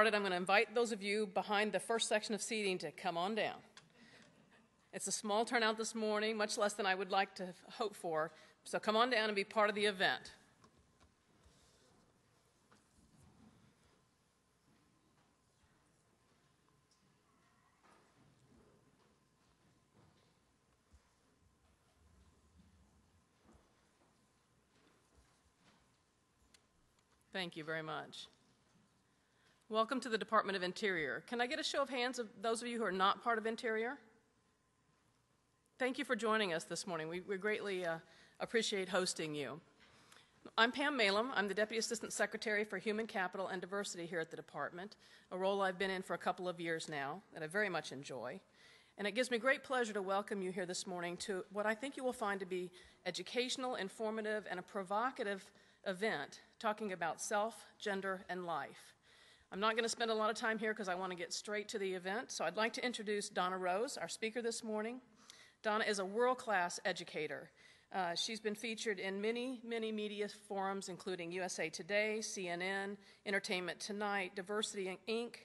I'm going to invite those of you behind the first section of seating to come on down. It's a small turnout this morning, much less than I would like to hope for, so come on down and be part of the event. Thank you very much. Welcome to the Department of Interior. Can I get a show of hands of those of you who are not part of Interior? Thank you for joining us this morning. We greatly appreciate hosting you. I'm Pam Malum. I'm the Deputy Assistant Secretary for Human Capital and Diversity here at the Department, a role I've been in for a couple of years now that I very much enjoy. And it gives me great pleasure to welcome you here this morning to what I think you will find to be educational, informative, and a provocative event talking about self, gender, and life. I'm not going to spend a lot of time here because I want to get straight to the event, so I'd like to introduce Donna Rose, our speaker this morning. Donna is a world-class educator. She's been featured in many, many media forums, including USA Today, CNN, Entertainment Tonight, Diversity Inc.,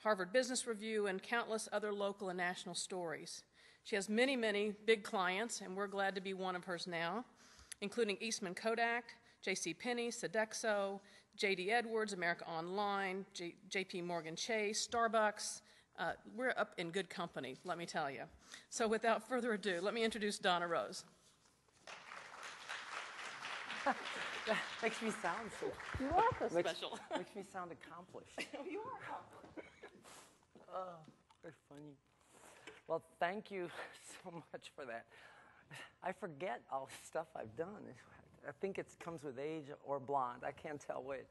Harvard Business Review, and countless other local and national stories. She has many, many big clients, and we're glad to be one of hers now, including Eastman Kodak, JCPenney, Sodexo, J.D. Edwards, America Online, J.P. Morgan Chase, Starbucks. We're up in good company, let me tell you. So without further ado, let me introduce Donna Rose. That makes me sound so... You are so special. Makes me sound accomplished. You are accomplished. Oh, very funny. Well, thank you so much for that. I forget all the stuff I've done. I think it comes with age or blonde. I can't tell which.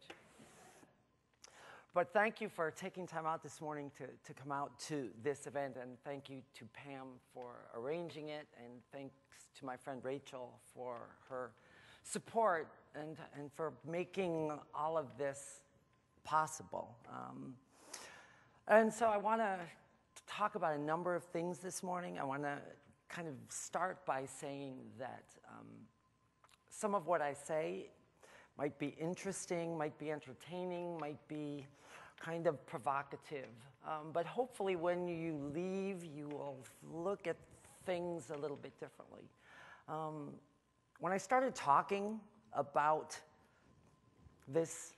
But thank you for taking time out this morning to come out to this event, and thank you to Pam for arranging it, and thanks to my friend Rachel for her support and for making all of this possible. And so I want to talk about a number of things this morning. I want to kind of start by saying that some of what I say might be interesting, might be entertaining, might be kind of provocative. But hopefully when you leave, you will look at things a little bit differently. When I started talking about this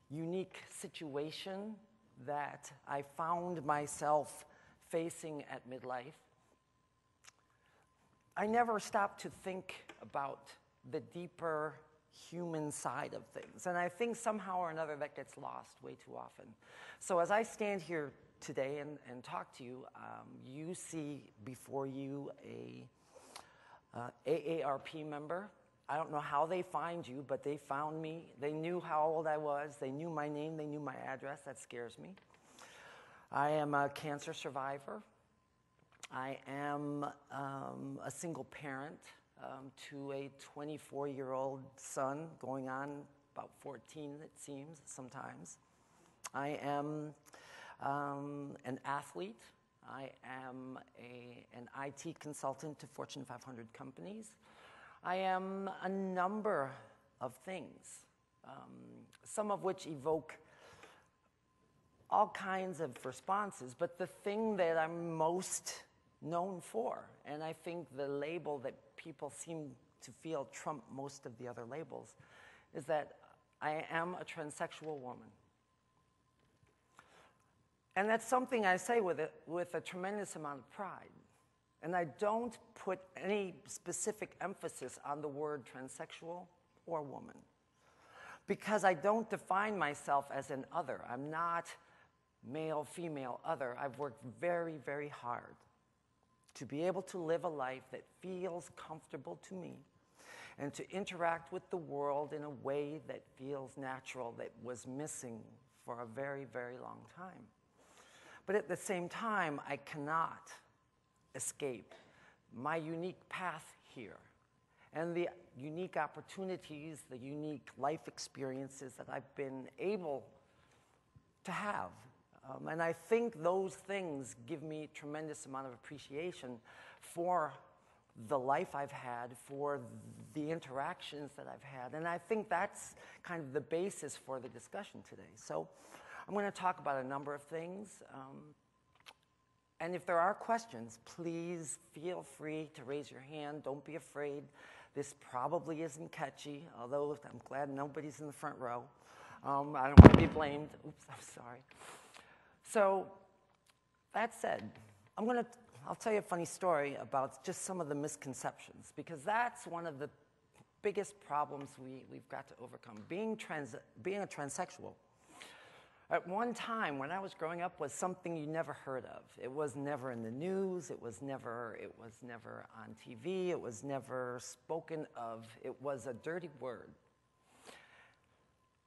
unique situation that I found myself facing at midlife, I never stopped to think about the deeper human side of things. And I think somehow or another that gets lost way too often. So as I stand here today and talk to you, you see before you a AARP member. I don't know how they find you, but they found me. They knew how old I was. They knew my name. They knew my address. That scares me. I am a cancer survivor. I am a single parent to a 24-year-old son, going on about 14, it seems, sometimes. I am an athlete. I am an IT consultant to Fortune 500 companies. I am a number of things, some of which evoke all kinds of responses, but the thing that I'm most known for, and I think the label that people seem to feel trump most of the other labels, is that I am a transsexual woman. And that's something I say with a tremendous amount of pride. And I don't put any specific emphasis on the word transsexual or woman, because I don't define myself as an other. I'm not male, female, other. I've worked very, very hard to be able to live a life that feels comfortable to me and to interact with the world in a way that feels natural, that was missing for a very, very long time. But at the same time, I cannot escape my unique path here and the unique opportunities, the unique life experiences that I've been able to have. And I think those things give me a tremendous amount of appreciation for the life I've had, for the interactions that I've had. And I think that's kind of the basis for the discussion today. So I'm going to talk about a number of things. And if there are questions, please feel free to raise your hand. Don't be afraid. This probably isn't catchy, although I'm glad nobody's in the front row. I don't want to be blamed. Oops, I'm sorry. So that said, I'll tell you a funny story about just some of the misconceptions, because that's one of the biggest problems we've got to overcome. Being a transsexual, at one time when I was growing up, was something you never heard of. It was never in the news. It was never on TV. It was never spoken of. It was a dirty word.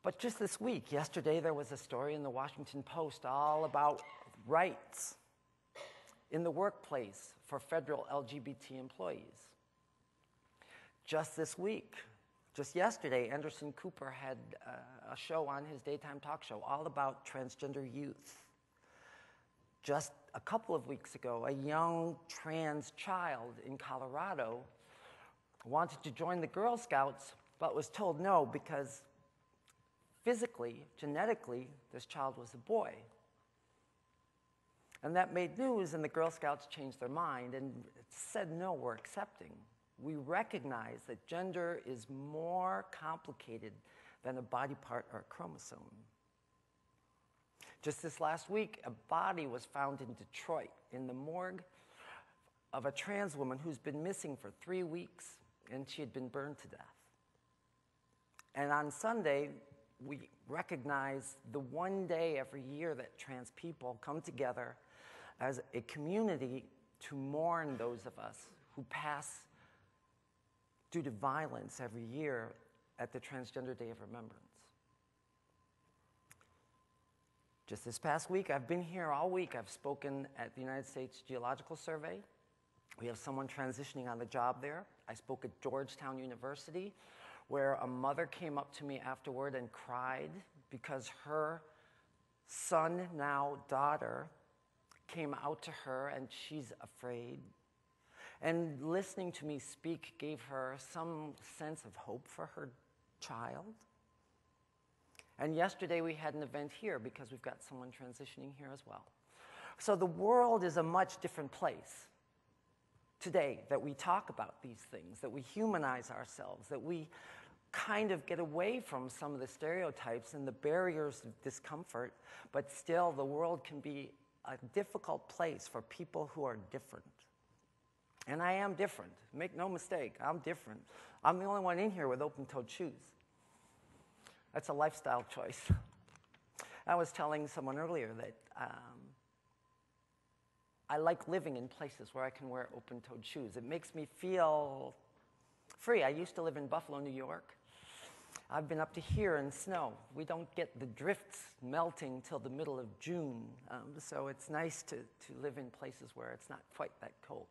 But just this week, yesterday, there was a story in the Washington Post all about rights in the workplace for federal LGBT employees. Just this week, just yesterday, Anderson Cooper had a show on his daytime talk show all about transgender youth. Just a couple of weeks ago, a young trans child in Colorado wanted to join the Girl Scouts, but was told no because physically, genetically, this child was a boy. And that made news, and the Girl Scouts changed their mind and said, no, we're accepting. We recognize that gender is more complicated than a body part or a chromosome. Just this last week, a body was found in Detroit in the morgue of a trans woman who's been missing for 3 weeks, and she had been burned to death. And on Sunday, we recognize the one day every year that trans people come together as a community to mourn those of us who pass due to violence every year at the Transgender Day of Remembrance. Just this past week, I've been here all week. I've spoken at the United States Geological Survey. We have someone transitioning on the job there. I spoke at Georgetown University, where a mother came up to me afterward and cried because her son, now daughter, came out to her and she's afraid. And listening to me speak gave her some sense of hope for her child. And yesterday we had an event here because we've got someone transitioning here as well. So the world is a much different place today that we talk about these things, that we humanize ourselves, that we kind of get away from some of the stereotypes and the barriers of discomfort, but still the world can be a difficult place for people who are different. And I am different. Make no mistake, I'm different. I'm the only one in here with open-toed shoes. That's a lifestyle choice. I was telling someone earlier that I like living in places where I can wear open-toed shoes. It makes me feel free. I used to live in Buffalo, New York. I've been up to here in snow. We don't get the drifts melting till the middle of June, so it's nice to live in places where it's not quite that cold.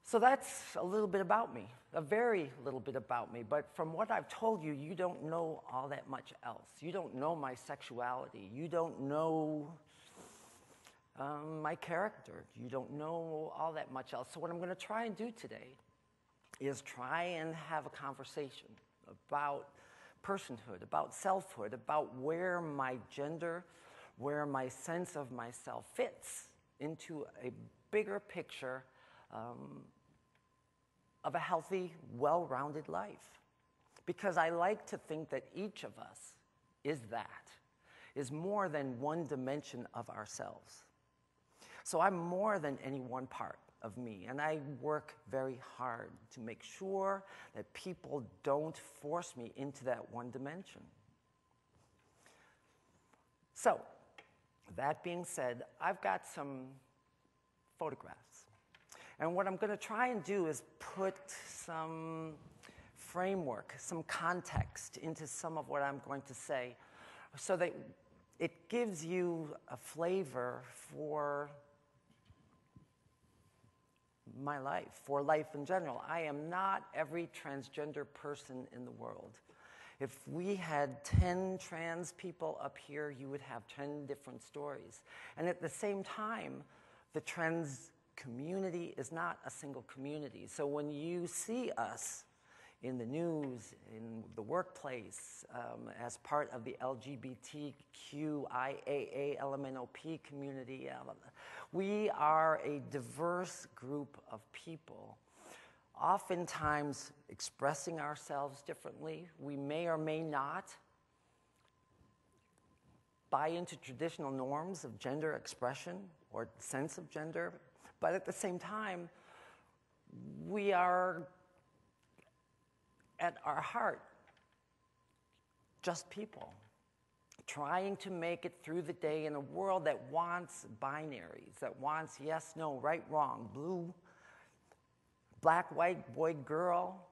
So that's a little bit about me, a very little bit about me. But from what I've told you, you don't know all that much else. You don't know my sexuality. You don't know my character. You don't know all that much else. So what I'm going to try and do today is try and have a conversation about personhood, about selfhood, about where my gender, where my sense of myself fits into a bigger picture of a healthy, well-rounded life. Because I like to think that each of us is more than one dimension of ourselves. So I'm more than any one part of me, and I work very hard to make sure that people don't force me into that one dimension. So, that being said, I've got some photographs. And what I'm going to try and do is put some framework, some context into some of what I'm going to say so that it gives you a flavor for my life, for life in general. I am not every transgender person in the world. If we had 10 trans people up here, you would have 10 different stories. And at the same time, the trans community is not a single community. So when you see us in the news, in the workplace, as part of the LGBTQIAA LMNOP community. We are a diverse group of people, oftentimes expressing ourselves differently. We may or may not buy into traditional norms of gender expression or sense of gender, but at the same time, we are, at our heart, just people trying to make it through the day in a world that wants binaries, that wants yes, no, right, wrong, blue, black, white, boy, girl.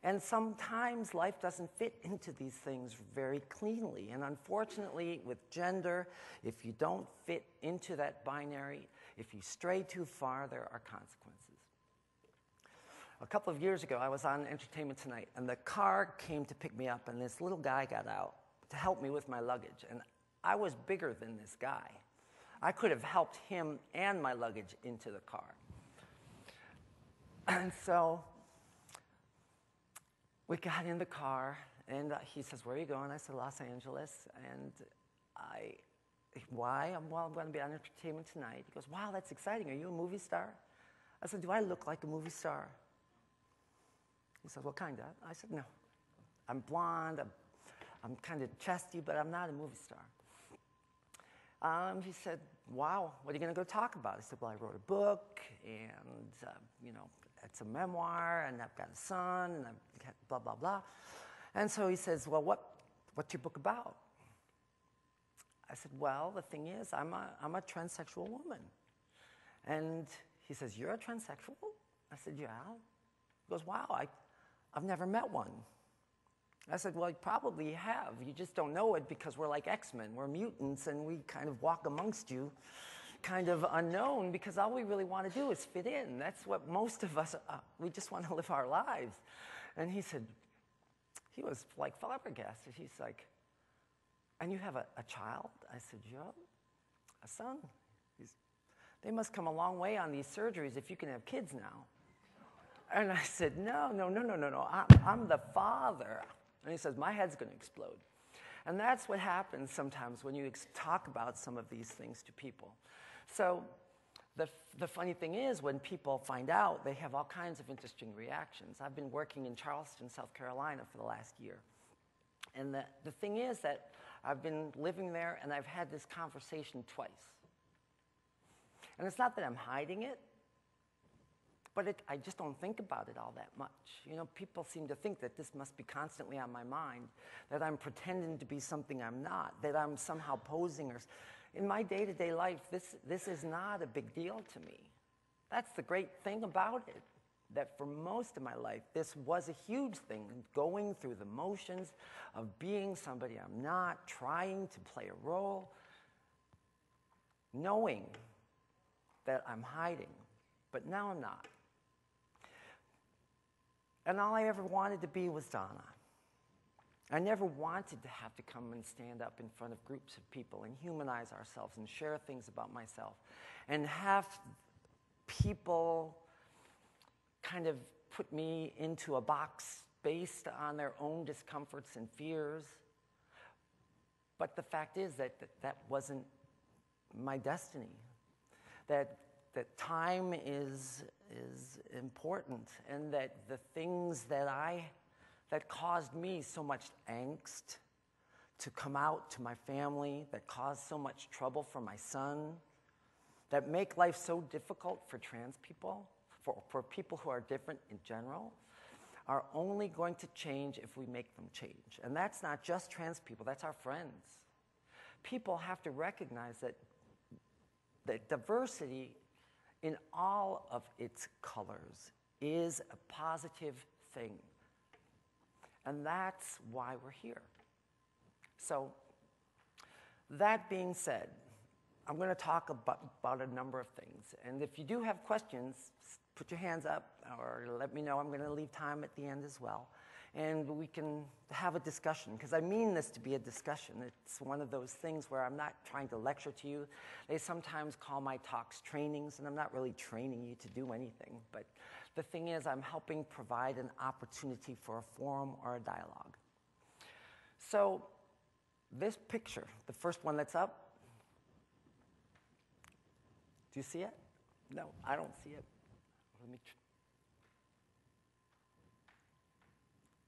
And sometimes life doesn't fit into these things very cleanly. And unfortunately, with gender, if you don't fit into that binary, if you stray too far, there are consequences. A couple of years ago, I was on Entertainment Tonight, and the car came to pick me up, and this little guy got out to help me with my luggage. And I was bigger than this guy. I could have helped him and my luggage into the car. And so we got in the car, and he says, "Where are you going?" I said, "Los Angeles." And why? Well, I'm going to be on Entertainment Tonight. He goes, "Wow, that's exciting. Are you a movie star?" I said, "Do I look like a movie star?" He said, "Well, kind of." I said, "No. I'm blonde. I'm kind of chesty, but I'm not a movie star." He said, "Wow, what are you going to go talk about?" I said, "Well, I wrote a book, and, it's a memoir, and I've got a son, and I've got blah, blah, blah." And so he says, "Well, what's your book about?" I said, "Well, the thing is, I'm a transsexual woman." And he says, "You're a transsexual?" I said, "Yeah." He goes, "Wow, I've never met one." I said, "Well, you probably have. You just don't know it because we're like X-Men. We're mutants, and we kind of walk amongst you kind of unknown because all we really want to do is fit in. That's what most of us, we just want to live our lives." And he said, he was like flabbergasted. He's like, "And you have a child?" I said, "Yeah, a son." "They must come a long way on these surgeries if you can have kids now." And I said, no, I'm the father." And he says, "My head's going to explode." And that's what happens sometimes when you talk about some of these things to people. So the funny thing is, when people find out, they have all kinds of interesting reactions. I've been working in Charleston, South Carolina for the last year. And the thing is that I've been living there, and I've had this conversation twice. And it's not that I'm hiding it, but I just don't think about it all that much. People seem to think that this must be constantly on my mind, that I'm pretending to be something I'm not, that I'm somehow posing. In my day-to-day life, this is not a big deal to me. That's the great thing about it, that for most of my life, this was a huge thing, going through the motions of being somebody I'm not, trying to play a role, knowing that I'm hiding, but now I'm not. And all I ever wanted to be was Donna. I never wanted to have to come and stand up in front of groups of people and humanize ourselves and share things about myself and have people kind of put me into a box based on their own discomforts and fears. But the fact is that wasn't my destiny. That time is important, and that the things that caused me so much angst to come out to my family, that caused so much trouble for my son, that make life so difficult for trans people, for people who are different in general, are only going to change if we make them change. And that's not just trans people, that's our friends. People have to recognize that diversity in all of its colors is a positive thing. And that's why we're here. So, that being said, I'm going to talk about a number of things. And if you do have questions, put your hands up or let me know. I'm going to leave time at the end as well. And we can have a discussion, because I mean this to be a discussion. It's one of those things where I'm not trying to lecture to you. They sometimes call my talks trainings, and I'm not really training you to do anything. But The thing is, I'm helping provide an opportunity for a forum or a dialogue. So this picture, the first one that's up, do you see it? No, I don't see it. Let me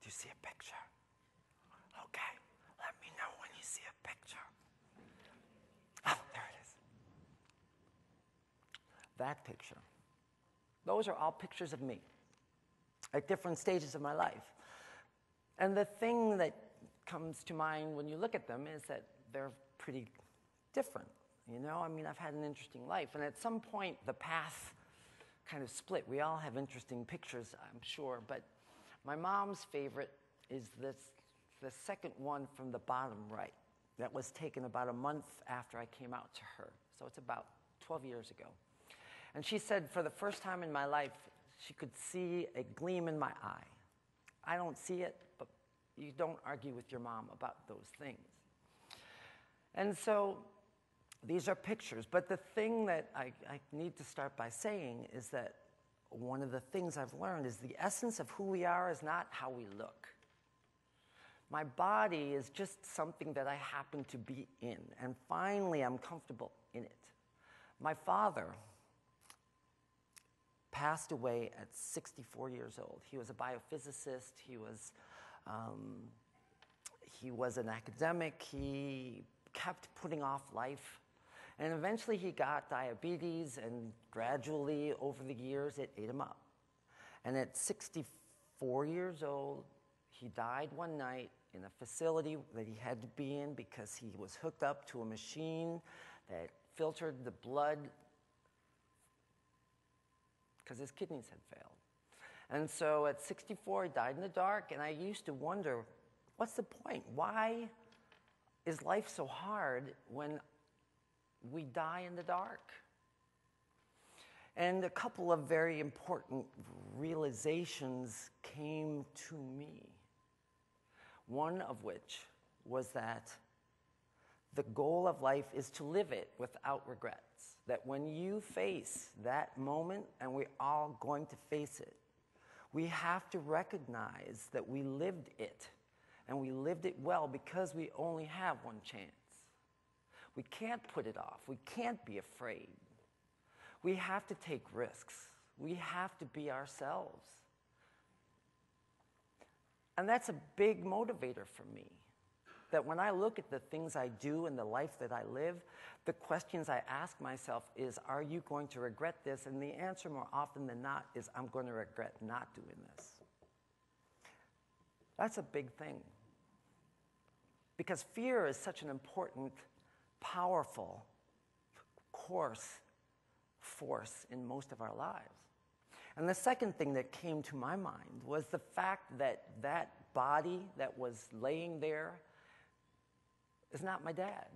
do you see a picture? Okay, let me know when you see a picture. Oh, there it is. That picture. Those are all pictures of me at different stages of my life. And the thing that comes to mind when you look at them is that they're pretty different. You know, I mean, I've had an interesting life. And at some point, the path kind of split. We all have interesting pictures, I'm sure. But my mom's favorite is the second one from the bottom right. That was taken about a month after I came out to her. So it's about 12 years ago. And she said, for the first time in my life, she could see a gleam in my eye. I don't see it, but you don't argue with your mom about those things. And so these are pictures. But the thing that I need to start by saying is that one of the things I've learned is the essence of who we are is not how we look. My body is just something that I happen to be in. And finally, I'm comfortable in it. My father passed away at 64 years old. He was a biophysicist. He was an academic. He kept putting off life. And eventually he got diabetes, and gradually over the years it ate him up. And at 64 years old, he died one night in a facility that he had to be in because he was hooked up to a machine that filtered the blood because his kidneys had failed. And so at 64, he died in the dark, and I used to wonder, what's the point? Why is life so hard when we die in the dark? And a couple of very important realizations came to me. One of which was that the goal of life is to live it without regrets. That when you face that moment, and we're all going to face it, we have to recognize that we lived it, and we lived it well because we only have one chance. We can't put it off. We can't be afraid. We have to take risks. We have to be ourselves. And that's a big motivator for me. That when I look at the things I do and the life that I live, the questions I ask myself is, are you going to regret this? And the answer more often than not is, I'm going to regret not doing this. That's a big thing. Because fear is such an important, powerful, coarse force in most of our lives. And the second thing that came to my mind was the fact that that body that was laying there is not my dad.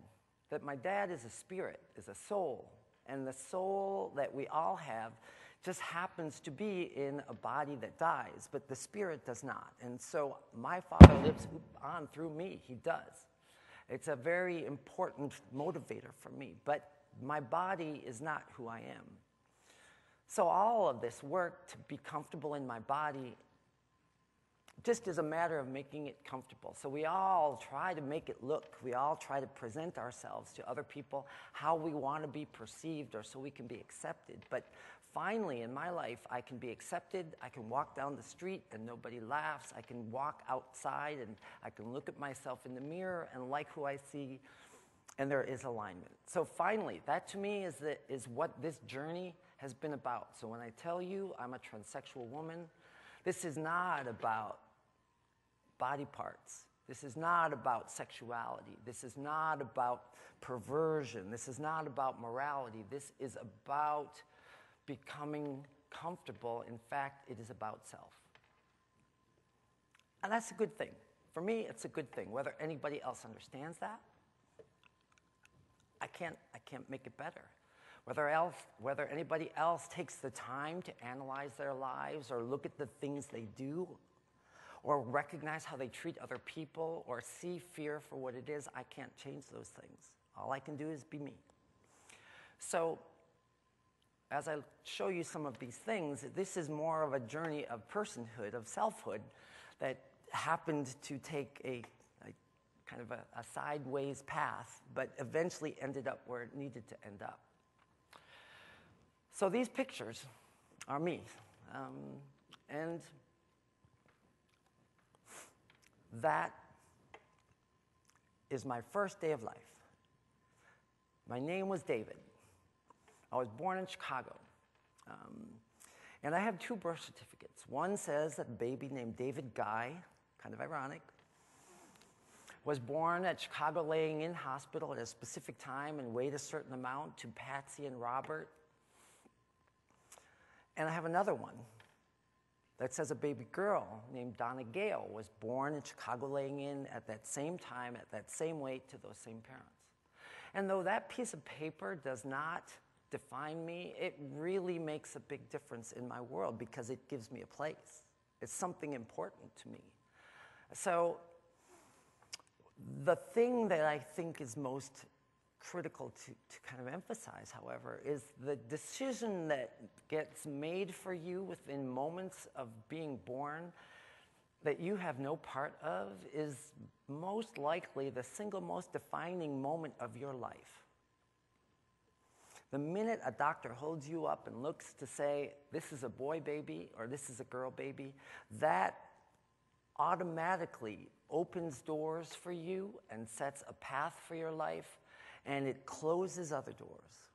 That my dad is a spirit, is a soul. And the soul that we all have just happens to be in a body that dies, but the spirit does not. And so my father lives on through me. He does. It's a very important motivator for me. But my body is not who I am. So all of this work to be comfortable in my body just is a matter of making it comfortable. So we all try to make it look, we all try to present ourselves to other people how we want to be perceived or so we can be accepted. But finally in my life, I can be accepted, I can walk down the street and nobody laughs, I can walk outside and I can look at myself in the mirror and like who I see, and there is alignment. So finally, that to me is what this journey has been about. So when I tell you I'm a transsexual woman, this is not about body parts. This is not about sexuality. This is not about perversion. This is not about morality. This is about becoming comfortable. In fact, it is about self. And that's a good thing. For me, it's a good thing. Whether anybody else understands that, I can't make it better. Whether anybody else takes the time to analyze their lives or look at the things they do or recognize how they treat other people or see fear for what it is, I can't change those things. All I can do is be me. So as I show you some of these things, this is more of a journey of personhood, of selfhood, that happened to take a kind of a sideways path, but eventually ended up where it needed to end up. So these pictures are me. And that is my first day of life. My name was David. I was born in Chicago. And I have 2 birth certificates. One says that a baby named David Guy, kind of ironic, was born at Chicago Laying-In Hospital at a specific time and weighed a certain amount to Patsy and Robert. And I have another one that says a baby girl named Donna Gale was born in Chicago Laying-In at that same time, at that same weight, to those same parents. And though that piece of paper does not define me, it really makes a big difference in my world because it gives me a place. It's something important to me. So the thing that I think is most critical to kind of emphasize, however, is the decision that gets made for you within moments of being born that you have no part of is most likely the single most defining moment of your life. The minute a doctor holds you up and looks to say, this is a boy baby or this is a girl baby, that automatically opens doors for you and sets a path for your life, and it closes other doors.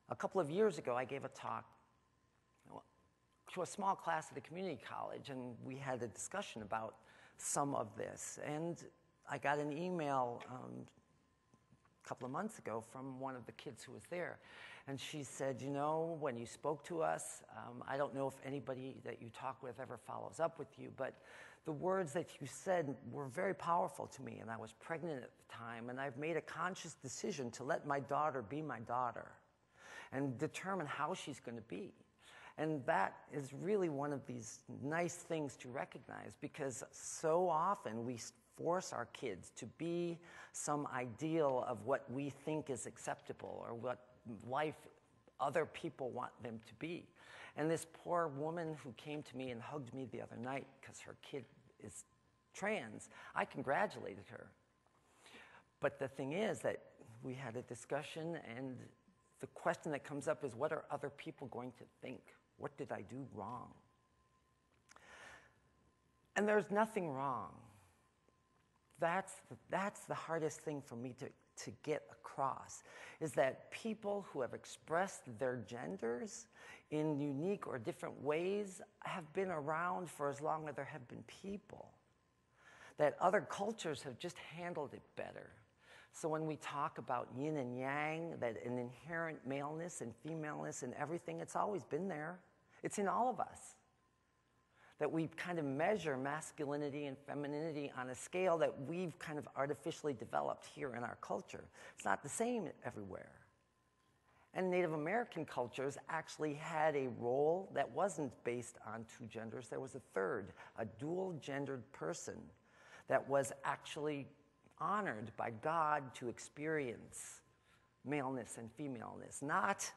A couple of years ago, I gave a talk to a small class at a community college, and we had a discussion about some of this. And I got an email a couple of months ago from one of the kids who was there. And she said, you know, when you spoke to us, I don't know if anybody that you talk with ever follows up with you, but the words that you said were very powerful to me, and I was pregnant at the time, and I've made a conscious decision to let my daughter be my daughter and determine how she's going to be. And that is really one of these nice things to recognize, because so often we force our kids to be some ideal of what we think is acceptable or what life other people want them to be. And this poor woman who came to me and hugged me the other night because her kid is trans, I congratulated her. But the thing is that we had a discussion, and the question that comes up is, what are other people going to think? What did I do wrong? And there's nothing wrong. That's the hardest thing for me to get across, is that people who have expressed their genders in unique or different ways have been around for as long as there have been people. That other cultures have just handled it better. So when we talk about yin and yang, that an inherent maleness and femaleness and everything, it's always been there. It's in all of us. That we kind of measure masculinity and femininity on a scale that we've kind of artificially developed here in our culture. It's not the same everywhere. And Native American cultures actually had a role that wasn't based on 2 genders. There was a third, a dual-gendered person that was actually honored by God to experience maleness and femaleness, not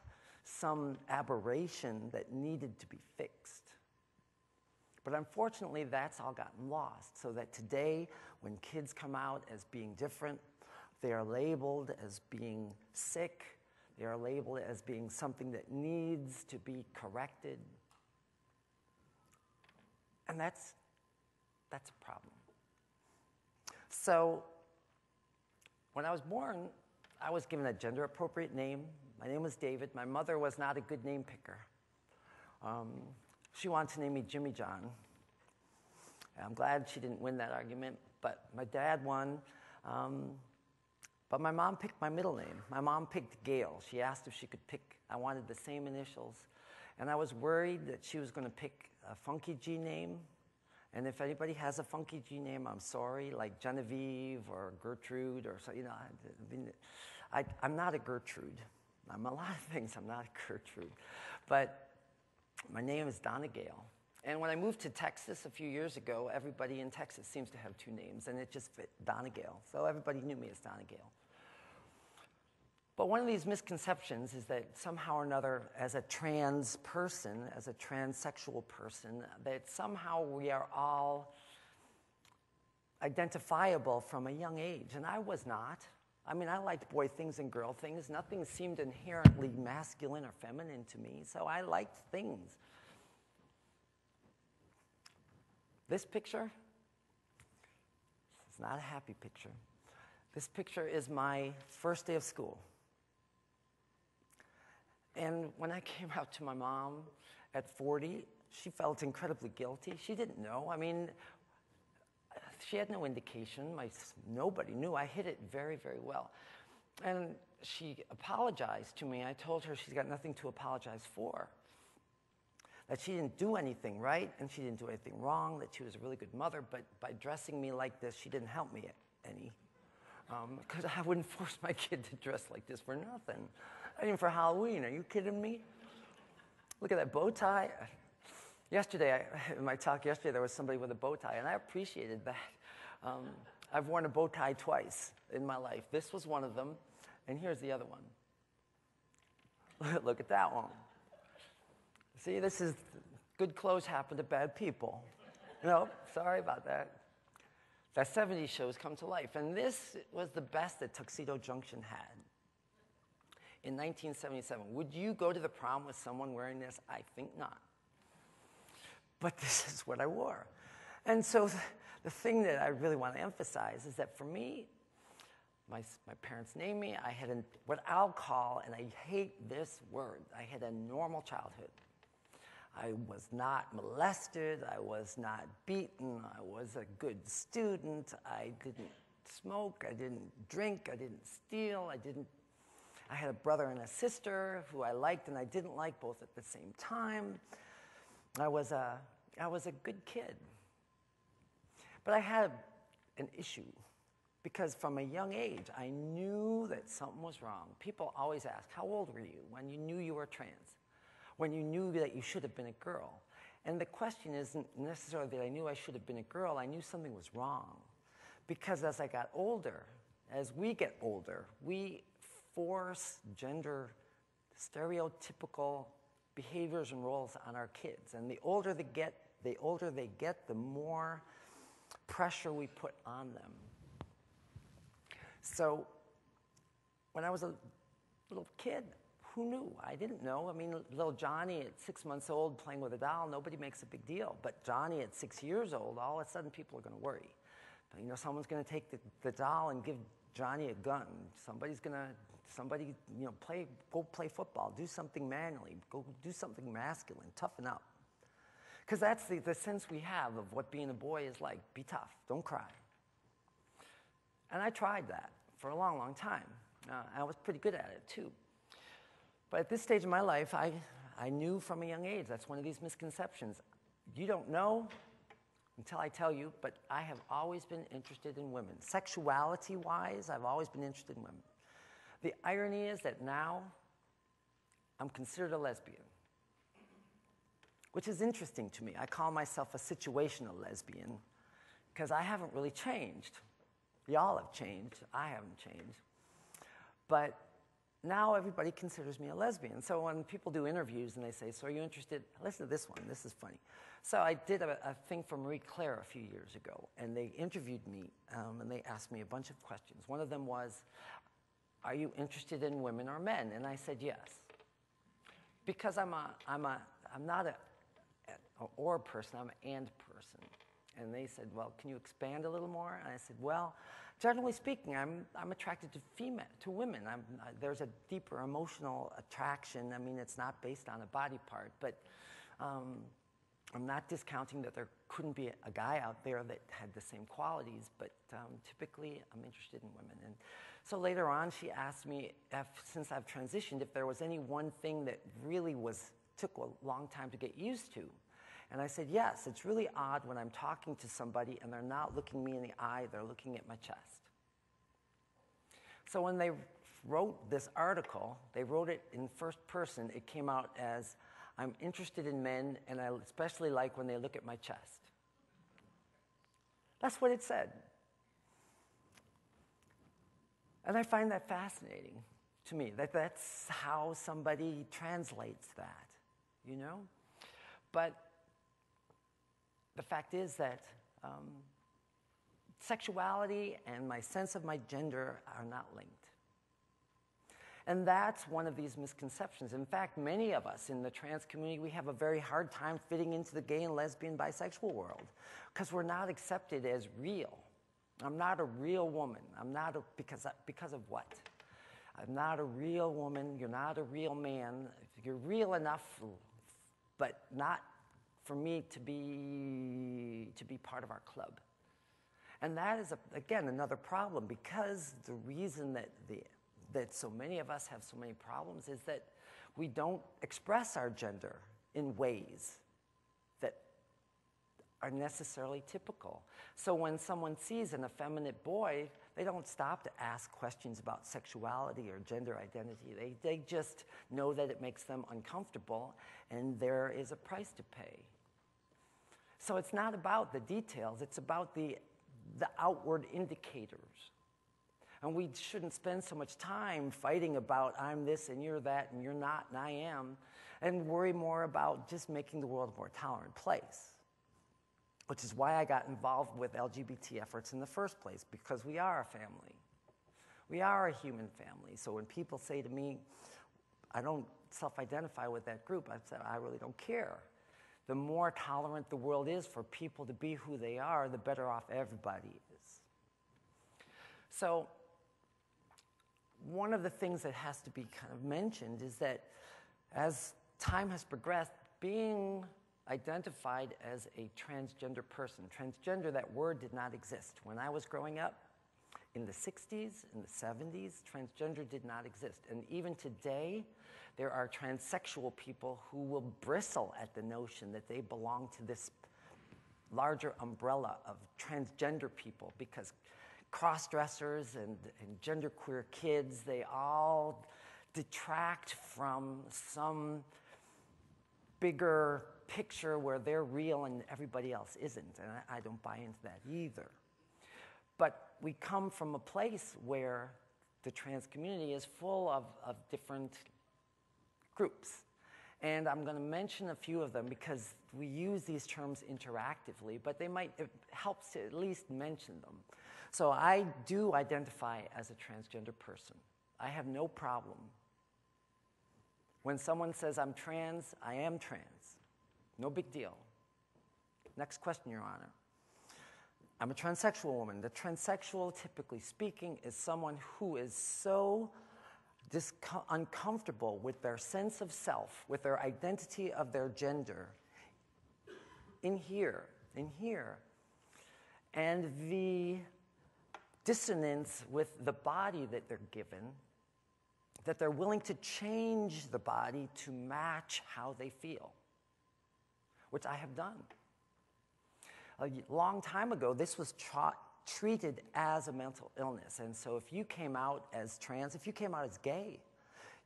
some aberration that needed to be fixed. But unfortunately, that's all gotten lost, so that today, when kids come out as being different, they are labeled as being sick, they are labeled as being something that needs to be corrected. And that's a problem. So when I was born, I was given a gender-appropriate name. My name was David. My mother was not a good name picker. She wanted to name me Jimmy John. I'm glad she didn't win that argument, but my dad won. But my mom picked my middle name. My mom picked Gail. She asked if she could pick. I wanted the same initials. And I was worried that she was going to pick a funky G name. And if anybody has a funky G name, I'm sorry, like Genevieve or Gertrude or so, you know, I'm not a Gertrude. I'm a lot of things. I'm not a Gertrude. But my name is Donna Gale. And when I moved to Texas a few years ago, everybody in Texas seems to have 2 names, and it just fit, Donna Gale. So everybody knew me as Donna Gale. But one of these misconceptions is that somehow or another, as a trans person, as a transsexual person, that somehow we are all identifiable from a young age, and I was not. I mean, I liked boy things and girl things. Nothing seemed inherently masculine or feminine to me, so I liked things. This picture, it's not a happy picture. This picture is my first day of school. And when I came out to my mom at 40, she felt incredibly guilty. She didn't know. I mean, she had no indication. Nobody knew. I hid it very, very well. And she apologized to me. I told her she's got nothing to apologize for, that she didn't do anything right and she didn't do anything wrong, that she was a really good mother, but by dressing me like this, she didn't help me any. Because I wouldn't force my kid to dress like this for nothing. I mean, for Halloween, are you kidding me? Look at that bow tie. Yesterday, in my talk yesterday, there was somebody with a bow tie, and I appreciated that. I've worn a bow tie twice in my life. This was one of them, and here's the other one. Look at that one. See, this is good clothes happen to bad people. No, sorry about that. That 70s shows come to life, and this was the best that Tuxedo Junction had. In 1977, would you go to the prom with someone wearing this? I think not. But this is what I wore. And so the thing that I really want to emphasize is that for me, my parents named me. I had what I'll call, and I hate this word, I had a normal childhood. I was not molested. I was not beaten. I was a good student. I didn't smoke. I didn't drink. I didn't steal. I had a brother and a sister who I liked and I didn't like both at the same time. I was a good kid. But I had an issue because from a young age, I knew that something was wrong. People always ask, how old were you when you knew you were trans? When you knew that you should have been a girl? And the question isn't necessarily that I knew I should have been a girl. I knew something was wrong. Because as I got older, as we get older, we force gender stereotypical behaviors and roles on our kids. And the older they get, the more pressure we put on them. So when I was a little kid, who knew? I didn't know. I mean, little Johnny at 6 months old playing with a doll, nobody makes a big deal. But Johnny at 6 years old, all of a sudden people are going to worry. But, someone's going to take the doll and give Johnny a gun. Go play football, do something manly, go do something masculine, toughen up. Because that's the sense we have of what being a boy is like. Be tough, don't cry. And I tried that for a long, long time. I was pretty good at it too. But at this stage of my life, I knew from a young age, that's one of these misconceptions. You don't know until I tell you, but I have always been interested in women. Sexuality-wise, I've always been interested in women. The irony is that now I'm considered a lesbian, which is interesting to me. I call myself a situational lesbian because I haven't really changed. Y'all have changed. I haven't changed. But now everybody considers me a lesbian. So when people do interviews and they say, so are you interested? Listen to this one. This is funny. So I did a thing for Marie Claire a few years ago, and they interviewed me, and they asked me a bunch of questions. One of them was, are you interested in women or men? And I said yes. Because I'm not an or person, I'm an and person. And they said, well, can you expand a little more? And I said, well, generally speaking, I'm attracted to women. There's a deeper emotional attraction. I mean, it's not based on a body part, but I'm not discounting that there couldn't be a guy out there that had the same qualities, but typically I'm interested in women. And so later on, she asked me, since I've transitioned, if there was any one thing that really took a long time to get used to. And I said, yes, it's really odd when I'm talking to somebody and they're not looking me in the eye, they're looking at my chest. So when they wrote this article, they wrote it in first person. It came out as, I'm interested in men, and I especially like when they look at my chest. That's what it said. And I find that fascinating to me. That's how somebody translates that, you know? But the fact is that sexuality and my sense of my gender are not linked. And that's one of these misconceptions. In fact, many of us in the trans community, we have a very hard time fitting into the gay and lesbian bisexual world because we're not accepted as real. I'm not a real woman. I'm not because of what? I'm not a real woman. You're not a real man. You're real enough, but not for me to be part of our club. And that is, again, another problem, because the reason that so many of us have so many problems is that we don't express our gender in ways that are necessarily typical. So when someone sees an effeminate boy, they don't stop to ask questions about sexuality or gender identity. They just know that it makes them uncomfortable, and there is a price to pay. So it's not about the details, it's about the outward indicators. And we shouldn't spend so much time fighting about I'm this and you're that and you're not and I am, and worry more about just making the world a more tolerant place. Which is why I got involved with LGBT efforts in the first place, because we are a family. We are a human family. So when people say to me, I don't self-identify with that group, I said, I really don't care. The more tolerant the world is for people to be who they are, the better off everybody is. So one of the things that has to be kind of mentioned is that as time has progressed, being identified as a transgender person. Transgender, that word did not exist. When I was growing up, in the 60s, in the 70s, transgender did not exist. And even today, there are transsexual people who will bristle at the notion that they belong to this larger umbrella of transgender people, because cross-dressers and genderqueer kids, they all detract from some bigger picture where they're real and everybody else isn't, and I don't buy into that either. But we come from a place where the trans community is full of different groups. And I'm going to mention a few of them because we use these terms interactively, but it helps to at least mention them. So I do identify as a transgender person. I have no problem. When someone says I'm trans, I am trans. No big deal. Next question, Your Honor. I'm a transsexual woman. The transsexual, typically speaking, is someone who is so uncomfortable with their sense of self, with their identity of their gender, in here, and the dissonance with the body that they're given, that they're willing to change the body to match how they feel, which I have done. A long time ago, this was treated as a mental illness. And so if you came out as trans, if you came out as gay,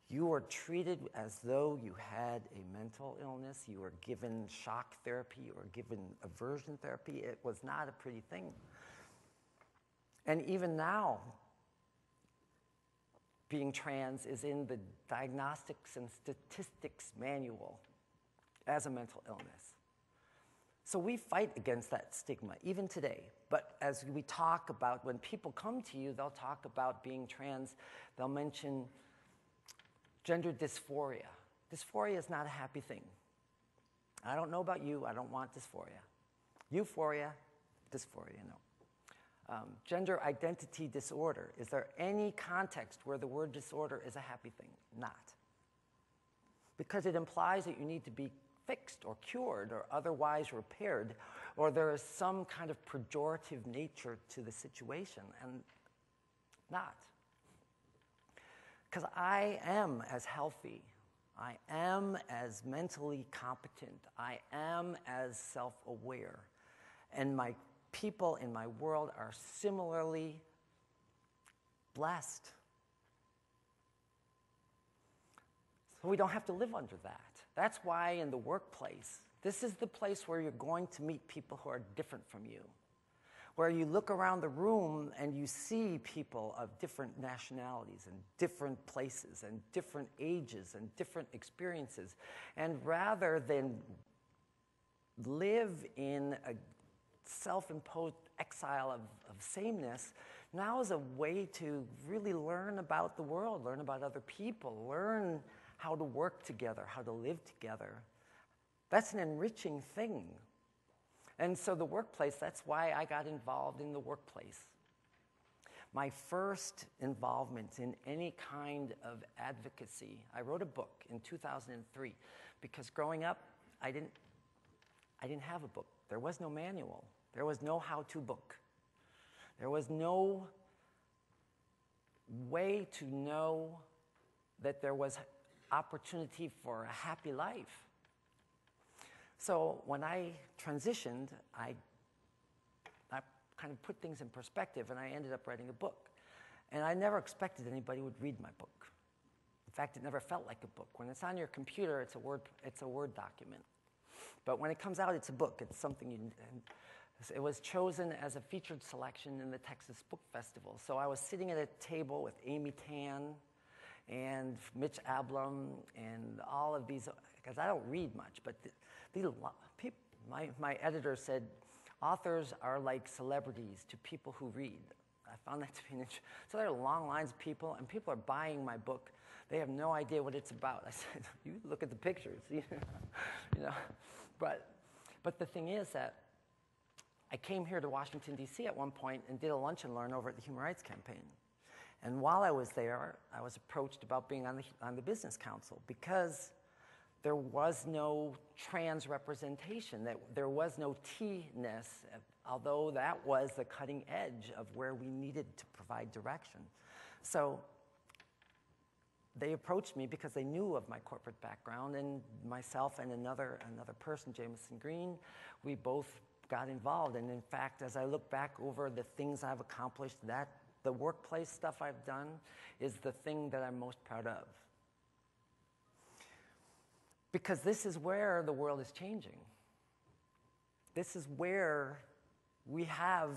you were treated as though you had a mental illness. You were given shock therapy or given aversion therapy. It was not a pretty thing. And even now, being trans is in the Diagnostics and Statistics Manual as a mental illness. So we fight against that stigma, even today. But as we talk about, when people come to you, they'll talk about being trans. They'll mention gender dysphoria. Dysphoria is not a happy thing. I don't know about you. I don't want dysphoria. Euphoria, dysphoria, no. Gender identity disorder. Is there any context where the word disorder is a happy thing? Not. Because it implies that you need to be fixed or cured or otherwise repaired, or there is some kind of pejorative nature to the situation, and not. Because I am as healthy, I am as mentally competent, I am as self-aware, and my people in my world are similarly blessed. So we don't have to live under that. That's why in the workplace, this is the place where you're going to meet people who are different from you, where you look around the room and you see people of different nationalities and different places and different ages and different experiences. And rather than live in a self-imposed exile of sameness, now is a way to really learn about the world, learn about other people, learn how to work together, how to live together. That's an enriching thing. And so the workplace, that's why I got involved in the workplace. My first involvement in any kind of advocacy, I wrote a book in 2003 because growing up, I didn't have a book. There was no manual. There was no how-to book. There was no way to know that there was opportunity for a happy life. So when I transitioned, I kind of put things in perspective, and I ended up writing a book. And I never expected anybody would read my book. In fact, it never felt like a book. When it's on your computer, it's a Word document. But when it comes out, it's a book. It's something you... It was chosen as a featured selection in the Texas Book Festival. So I was sitting at a table with Amy Tan and Mitch Ablum and all of these, because I don't read much, but these people, my editor said, authors are like celebrities to people who read. I found that to be interesting. So there are long lines of people, and people are buying my book. They have no idea what it's about. I said, you look at the pictures, you know. But the thing is that I came here to Washington, D.C. at one point and did a lunch and learn over at the Human Rights Campaign. And while I was there, I was approached about being on the Business Council because there was no trans representation, that there was no T-ness, although that was the cutting edge of where we needed to provide direction. So they approached me because they knew of my corporate background, and myself and another person, Jameson Green, we both got involved. And in fact, as I look back over the things I've accomplished, that the workplace stuff I've done is the thing that I'm most proud of. Because this is where the world is changing. This is where we have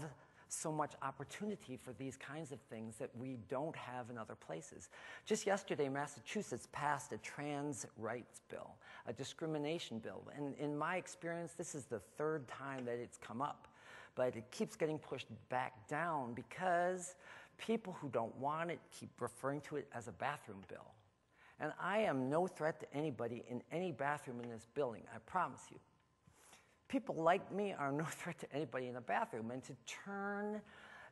so much opportunity for these kinds of things that we don't have in other places. Just yesterday, Massachusetts passed a trans rights bill, a discrimination bill. And in my experience, this is the third time that it's come up. But it keeps getting pushed back down because people who don't want it keep referring to it as a bathroom bill. And I am no threat to anybody in any bathroom in this building, I promise you. People like me are no threat to anybody in a bathroom. And to turn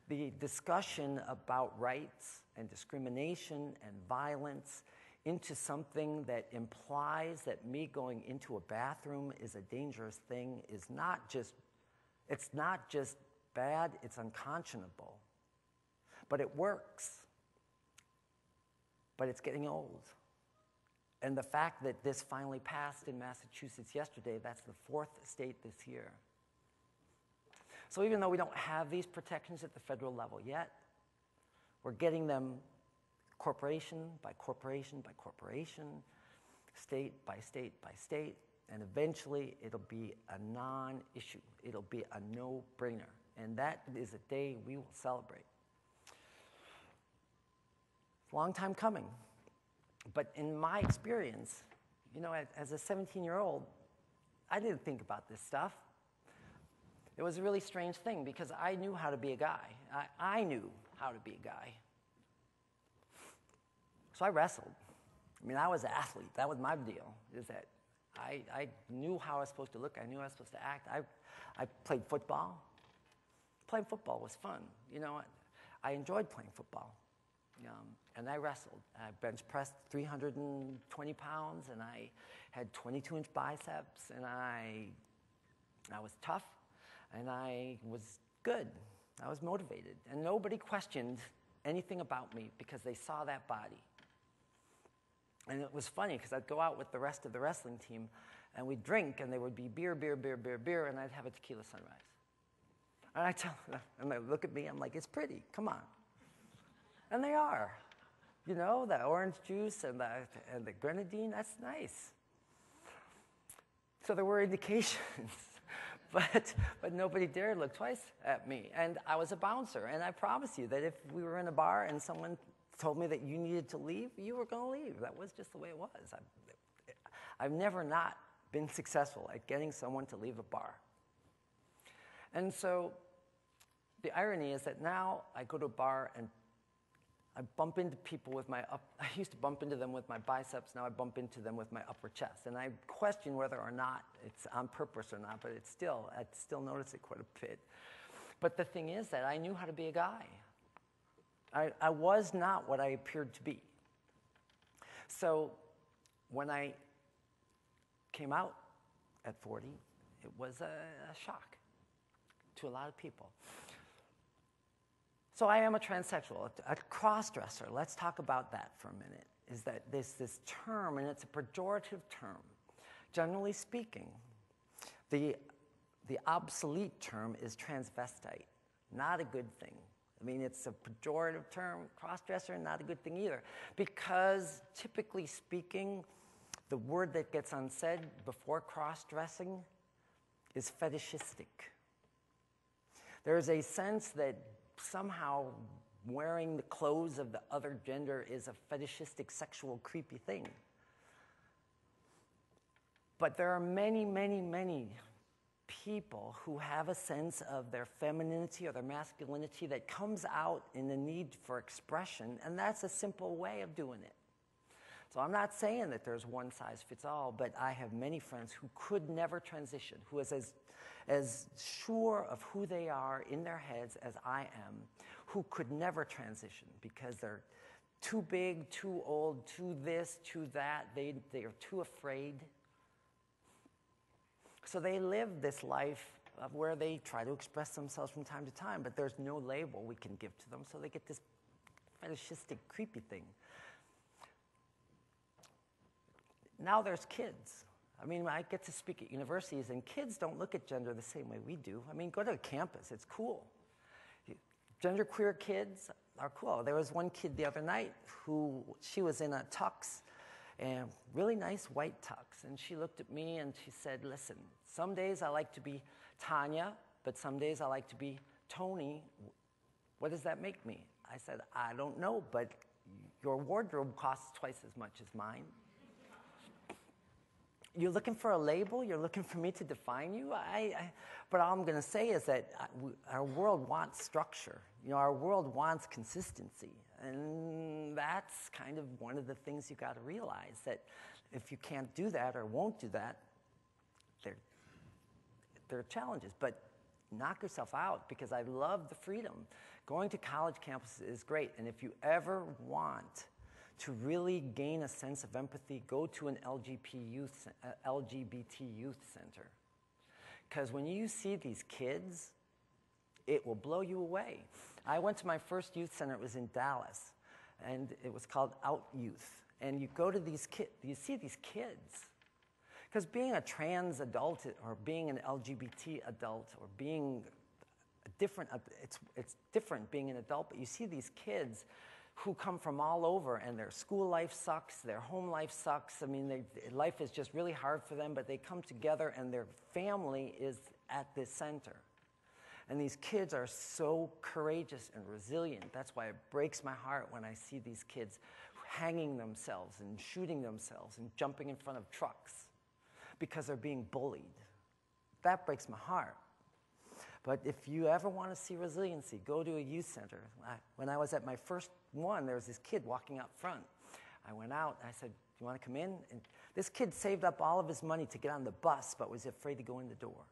the discussion about rights and discrimination and violence into something that implies that me going into a bathroom is a dangerous thing is not just, it's not just bad, it's unconscionable. But it works. But it's getting old. And the fact that this finally passed in Massachusetts yesterday, that's the 4th state this year. So even though we don't have these protections at the federal level yet, we're getting them corporation by corporation by corporation, state by state by state, and eventually it'll be a non-issue. It'll be a no-brainer. And that is a day we will celebrate. It's a long time coming. But in my experience, you know, as a 17-year-old, I didn't think about this stuff. It was a really strange thing because I knew how to be a guy. I knew how to be a guy. So I wrestled. I mean, I was an athlete. That was my deal, is that I knew how I was supposed to look. I knew I was supposed to act. I played football. Playing football was fun. You know, I enjoyed playing football. And I wrestled. I bench pressed 320 pounds, and I had 22-inch biceps, and I was tough, and I was good. I was motivated, and nobody questioned anything about me because they saw that body. And it was funny because I'd go out with the rest of the wrestling team, and we'd drink, and there would be beer, beer, beer, beer, beer, and I'd have a tequila sunrise. And I tell them, and they look at me, I'm like, it's pretty, come on. And they are. You know, the orange juice and the grenadine, that's nice. So there were indications. but nobody dared look twice at me. And I was a bouncer, and I promise you that if we were in a bar and someone told me that you needed to leave, you were going to leave. That was just the way it was. I've never not been successful at getting someone to leave a bar. And so the irony is that now I go to a bar and I bump into people with I used to bump into them with my biceps, now I bump into them with my upper chest. And I question whether or not it's on purpose or not, but I still notice it quite a bit. But the thing is that I knew how to be a guy. I was not what I appeared to be. So when I came out at 40, it was a shock to a lot of people. So I am a transsexual, a cross-dresser. Let's talk about that for a minute. Is that this term, and it's a pejorative term. Generally speaking, the obsolete term is transvestite. Not a good thing. I mean, it's a pejorative term. Cross-dresser, not a good thing either. Because typically speaking, the word that gets unsaid before cross-dressing is fetishistic. There's a sense that somehow wearing the clothes of the other gender is a fetishistic, sexual, creepy thing. But there are many, many, many people who have a sense of their femininity or their masculinity that comes out in the need for expression, and that's a simple way of doing it. So I'm not saying that there's one size fits all, but I have many friends who could never transition, who is as sure of who they are in their heads as I am, who could never transition because they're too big, too old, too this, too that. They are too afraid. So they live this life of where they try to express themselves from time to time, but there's no label we can give to them, so they get this fetishistic, creepy thing. Now there's kids. I mean, I get to speak at universities, and kids don't look at gender the same way we do. I mean, go to a campus. It's cool. Genderqueer kids are cool. There was one kid the other night she was in a tux, and really nice white tux. And she looked at me, and she said, listen, some days I like to be Tanya, but some days I like to be Tony. What does that make me? I said, I don't know, but your wardrobe costs twice as much as mine. You're looking for a label? You're looking for me to define you? But all I'm going to say is that our world wants structure. You know, our world wants consistency. And that's kind of one of the things you got to realize, that if you can't do that or won't do that, there are challenges. But knock yourself out, because I love the freedom. Going to college campuses is great. And if you ever want to really gain a sense of empathy, go to an LGBT youth center. Because when you see these kids, it will blow you away. I went to my first youth center. It was in Dallas, and it was called Out Youth. And you go to these kids, you see these kids. Because being a trans adult or being an LGBT adult or being different, it's different being an adult, but you see these kids who come from all over, and their school life sucks, their home life sucks. I mean, life is just really hard for them, but they come together, and their family is at this center. And these kids are so courageous and resilient. That's why it breaks my heart when I see these kids hanging themselves and shooting themselves and jumping in front of trucks because they're being bullied. That breaks my heart. But if you ever want to see resiliency, go to a youth center. When I was at my first one, there was this kid walking out front. I went out, and I said, do you want to come in? And this kid saved up all of his money to get on the bus, but was afraid to go in the door.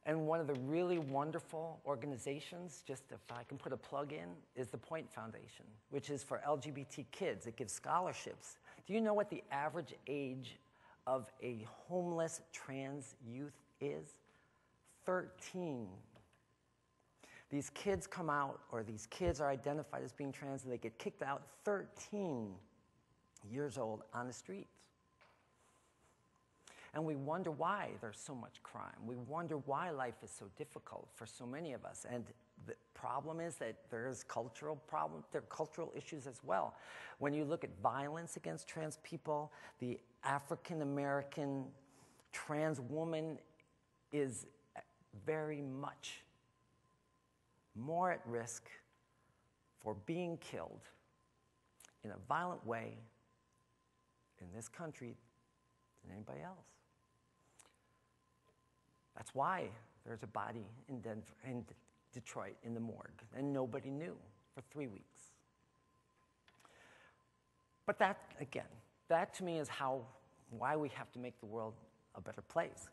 And one of the really wonderful organizations, just if I can put a plug in, is the Point Foundation, which is for LGBT kids. It gives scholarships. Do you know what the average age of a homeless trans youth is? 13. These kids come out, or these kids are identified as being trans, and they get kicked out 13 years old on the streets. And we wonder why there's so much crime. We wonder why life is so difficult for so many of us. And the problem is that there's cultural problems, there are cultural issues as well. When you look at violence against trans people, the African American trans woman is very much more at risk for being killed in a violent way in this country than anybody else. That's why there's a body in Detroit in the morgue, and nobody knew for 3 weeks. But that, again, that to me is why we have to make the world a better place.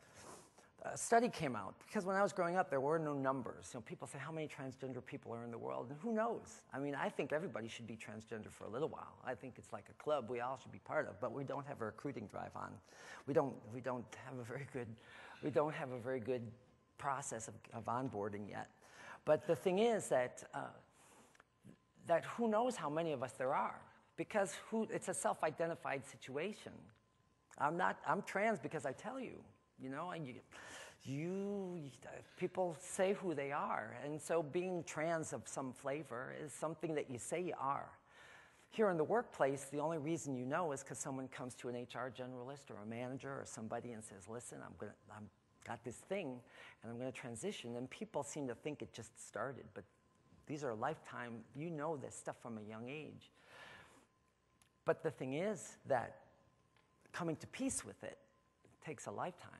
A study came out, because when I was growing up, there were no numbers. You know, people say, how many transgender people are in the world? And who knows? I mean, I think everybody should be transgender for a little while. I think it's like a club we all should be part of, but we don't have a recruiting drive on. We don't have a very good process of onboarding yet. But the thing is that who knows how many of us there are, because it's a self-identified situation. I'm trans because I tell you. You know, people say who they are, and so being trans of some flavor is something that you say you are. Here in the workplace, the only reason you know is because someone comes to an HR generalist or a manager or somebody and says, listen, I've got this thing, and I'm going to transition, and people seem to think it just started, but these are lifetime, you know this stuff from a young age. But the thing is that coming to peace with it takes a lifetime.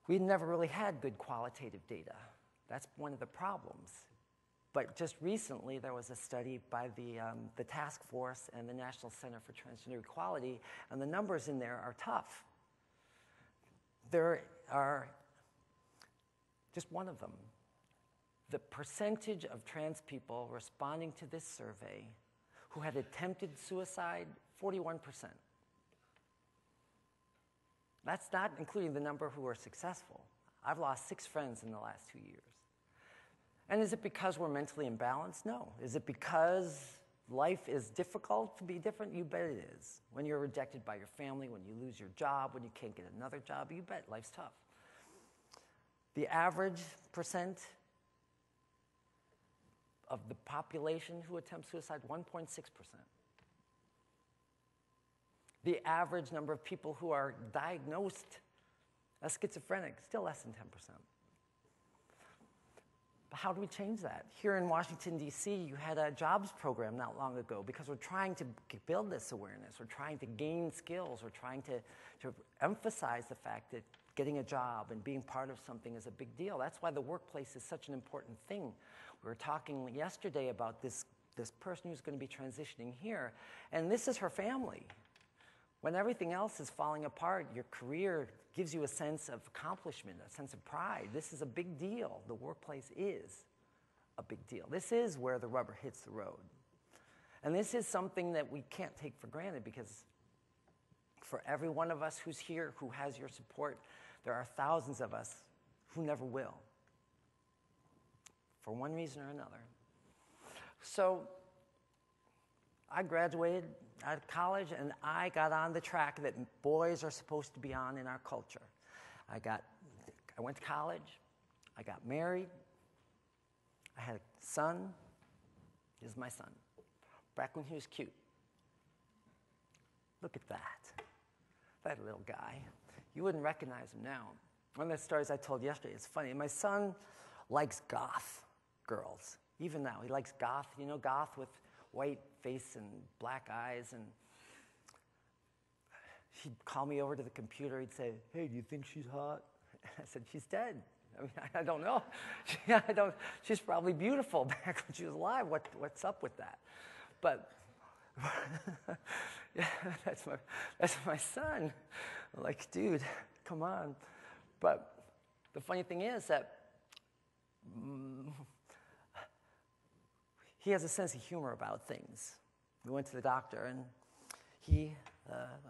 We never really had good qualitative data. That's one of the problems. But just recently, there was a study by the task force and the National Center for Transgender Equality, and the numbers in there are tough. There are, just one of them, the percentage of trans people responding to this survey who had attempted suicide, 41%. That's not including the number who were successful. I've lost 6 friends in the last 2 years. And is it because we're mentally imbalanced? No. Is it because life is difficult to be different? You bet it is. When you're rejected by your family, when you lose your job, when you can't get another job, you bet life's tough. The average percent of the population who attempts suicide, 1.6%. The average number of people who are diagnosed as schizophrenic, still less than 10%. But how do we change that? Here in Washington, D.C., you had a jobs program not long ago because we're trying to build this awareness. We're trying to gain skills. We're trying to emphasize the fact that getting a job and being part of something is a big deal. That's why the workplace is such an important thing. We were talking yesterday about this person who's going to be transitioning here, and this is her family. When everything else is falling apart, your career gives you a sense of accomplishment, a sense of pride. This is a big deal. The workplace is a big deal. This is where the rubber hits the road. And this is something that we can't take for granted, because for every one of us who's here, who has your support, there are thousands of us who never will, for one reason or another. So I graduated out of college, and I got on the track that boys are supposed to be on in our culture. I went to college, I got married, I had a son. This is my son, back when he was cute. Look at that little guy. You wouldn't recognize him now. One of the stories I told yesterday is funny. My son likes goth girls, even now. He likes goth, you know, goth with white face and black eyes, and he'd call me over to the computer. He'd say, hey, do you think she's hot? I said, she's dead. I mean, I don't know. She's probably beautiful back when she was alive. What's up with that? But yeah, that's my son. I'm like, dude, come on. But the funny thing is that he has a sense of humor about things. We went to the doctor, and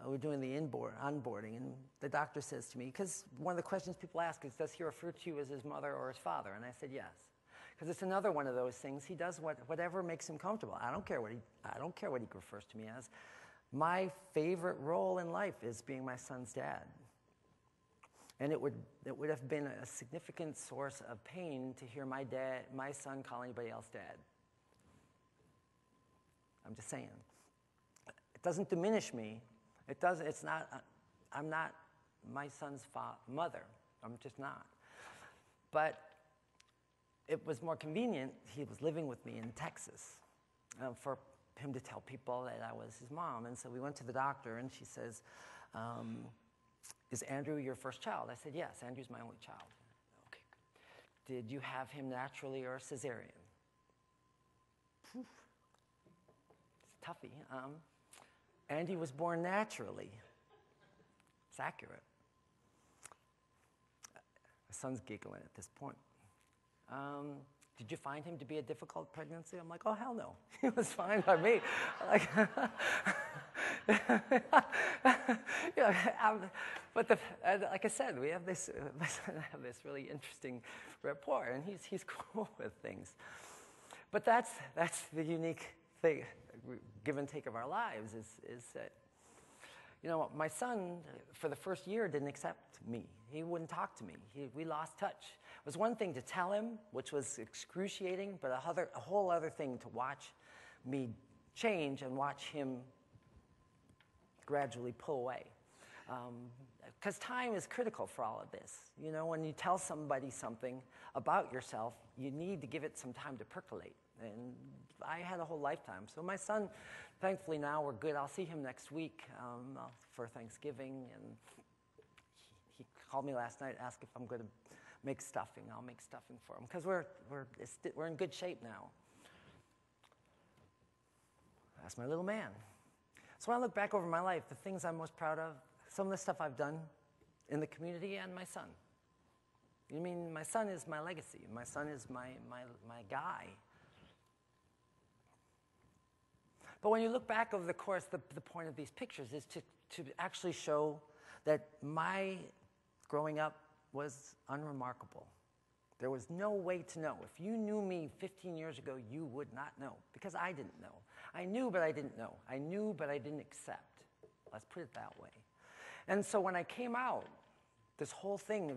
we're doing the onboarding, and the doctor says to me, because one of the questions people ask is, does he refer to you as his mother or his father? And I said, yes. Because it's another one of those things. He does whatever makes him comfortable. I don't care what he refers to me as. My favorite role in life is being my son's dad. And it would have been a significant source of pain to hear my son call anybody else dad. I'm just saying. It doesn't diminish me. I'm not my son's mother. I'm just not. But it was more convenient. He was living with me in Texas for him to tell people that I was his mom. And so we went to the doctor, and she says, is Andrew your first child? I said, yes, Andrew's my only child. Okay. Did you have him naturally or cesarean? Whew. It's a toughie. Andy was born naturally. It's accurate. My son's giggling at this point. Did you find him to be a difficult pregnancy? I'm like, oh, hell no. He was fine by me. Like, but like I said, we have this, really interesting rapport, and he's cool with things. But that's the unique thing, give and take of our lives, is that, my son, for the first year, didn't accept me. He wouldn't talk to me. We lost touch. It was one thing to tell him, which was excruciating, but a whole other thing to watch me change and watch him gradually pull away. Because time is critical for all of this. When you tell somebody something about yourself, you need to give it some time to percolate. And I had a whole lifetime. So my son, thankfully now we're good. I'll see him next week for Thanksgiving. And he called me last night, asked if I'm going to make stuffing. I'll make stuffing for him because we're in good shape now. That's my little man. So when I look back over my life, the things I'm most proud of, some of the stuff I've done in the community, and my son. My son is my legacy. My son is my guy. But when you look back over the course, the point of these pictures is to actually show that my growing up was unremarkable. There was no way to know. If you knew me 15 years ago, you would not know, because I didn't know. I knew, but I didn't know. I knew, but I didn't accept. Let's put it that way. And so when I came out, this whole thing,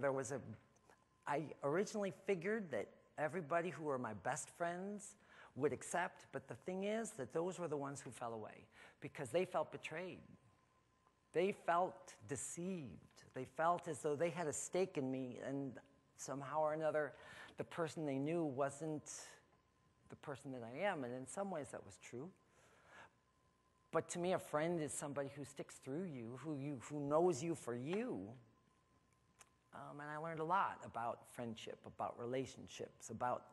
I originally figured that everybody who were my best friends would accept, but the thing is that those were the ones who fell away because they felt betrayed. They felt deceived. They felt as though they had a stake in me, and somehow or another, the person they knew wasn't the person that I am, and in some ways that was true. But to me, a friend is somebody who sticks through you, who knows you for you. And I learned a lot about friendship, about relationships, about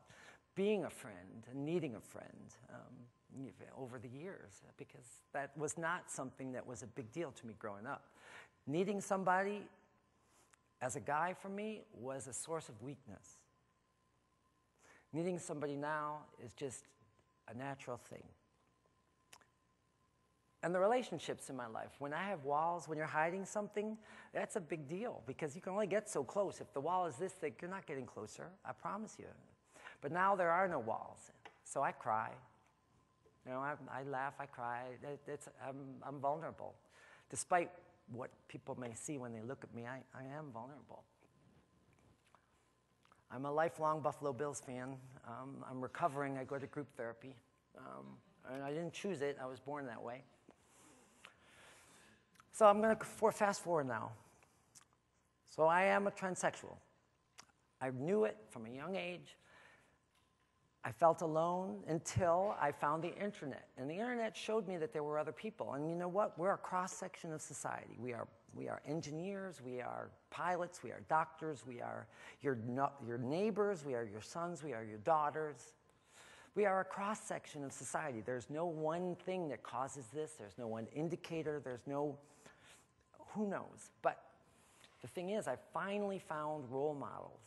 being a friend and needing a friend over the years, because that was not something that was a big deal to me growing up. Needing somebody as a guy for me was a source of weakness. Needing somebody now is just a natural thing. And the relationships in my life, when I have walls, when you're hiding something, that's a big deal because you can only get so close. If the wall is this thick, you're not getting closer, I promise you. But now there are no walls, so I cry. I laugh, I cry. I'm vulnerable. Despite what people may see when they look at me, I am vulnerable. I'm a lifelong Buffalo Bills fan. I'm recovering. I go to group therapy. And I didn't choose it. I was born that way. So I'm going to fast forward now. So I am a transsexual. I knew it from a young age. I felt alone until I found the internet. And the internet showed me that there were other people. And you know what? We're a cross-section of society. We are engineers, we are pilots, we are doctors, we are your neighbors, we are your sons, we are your daughters. We are a cross-section of society. There's no one thing that causes this. There's no one indicator. There's no, who knows? But the thing is, I finally found role models.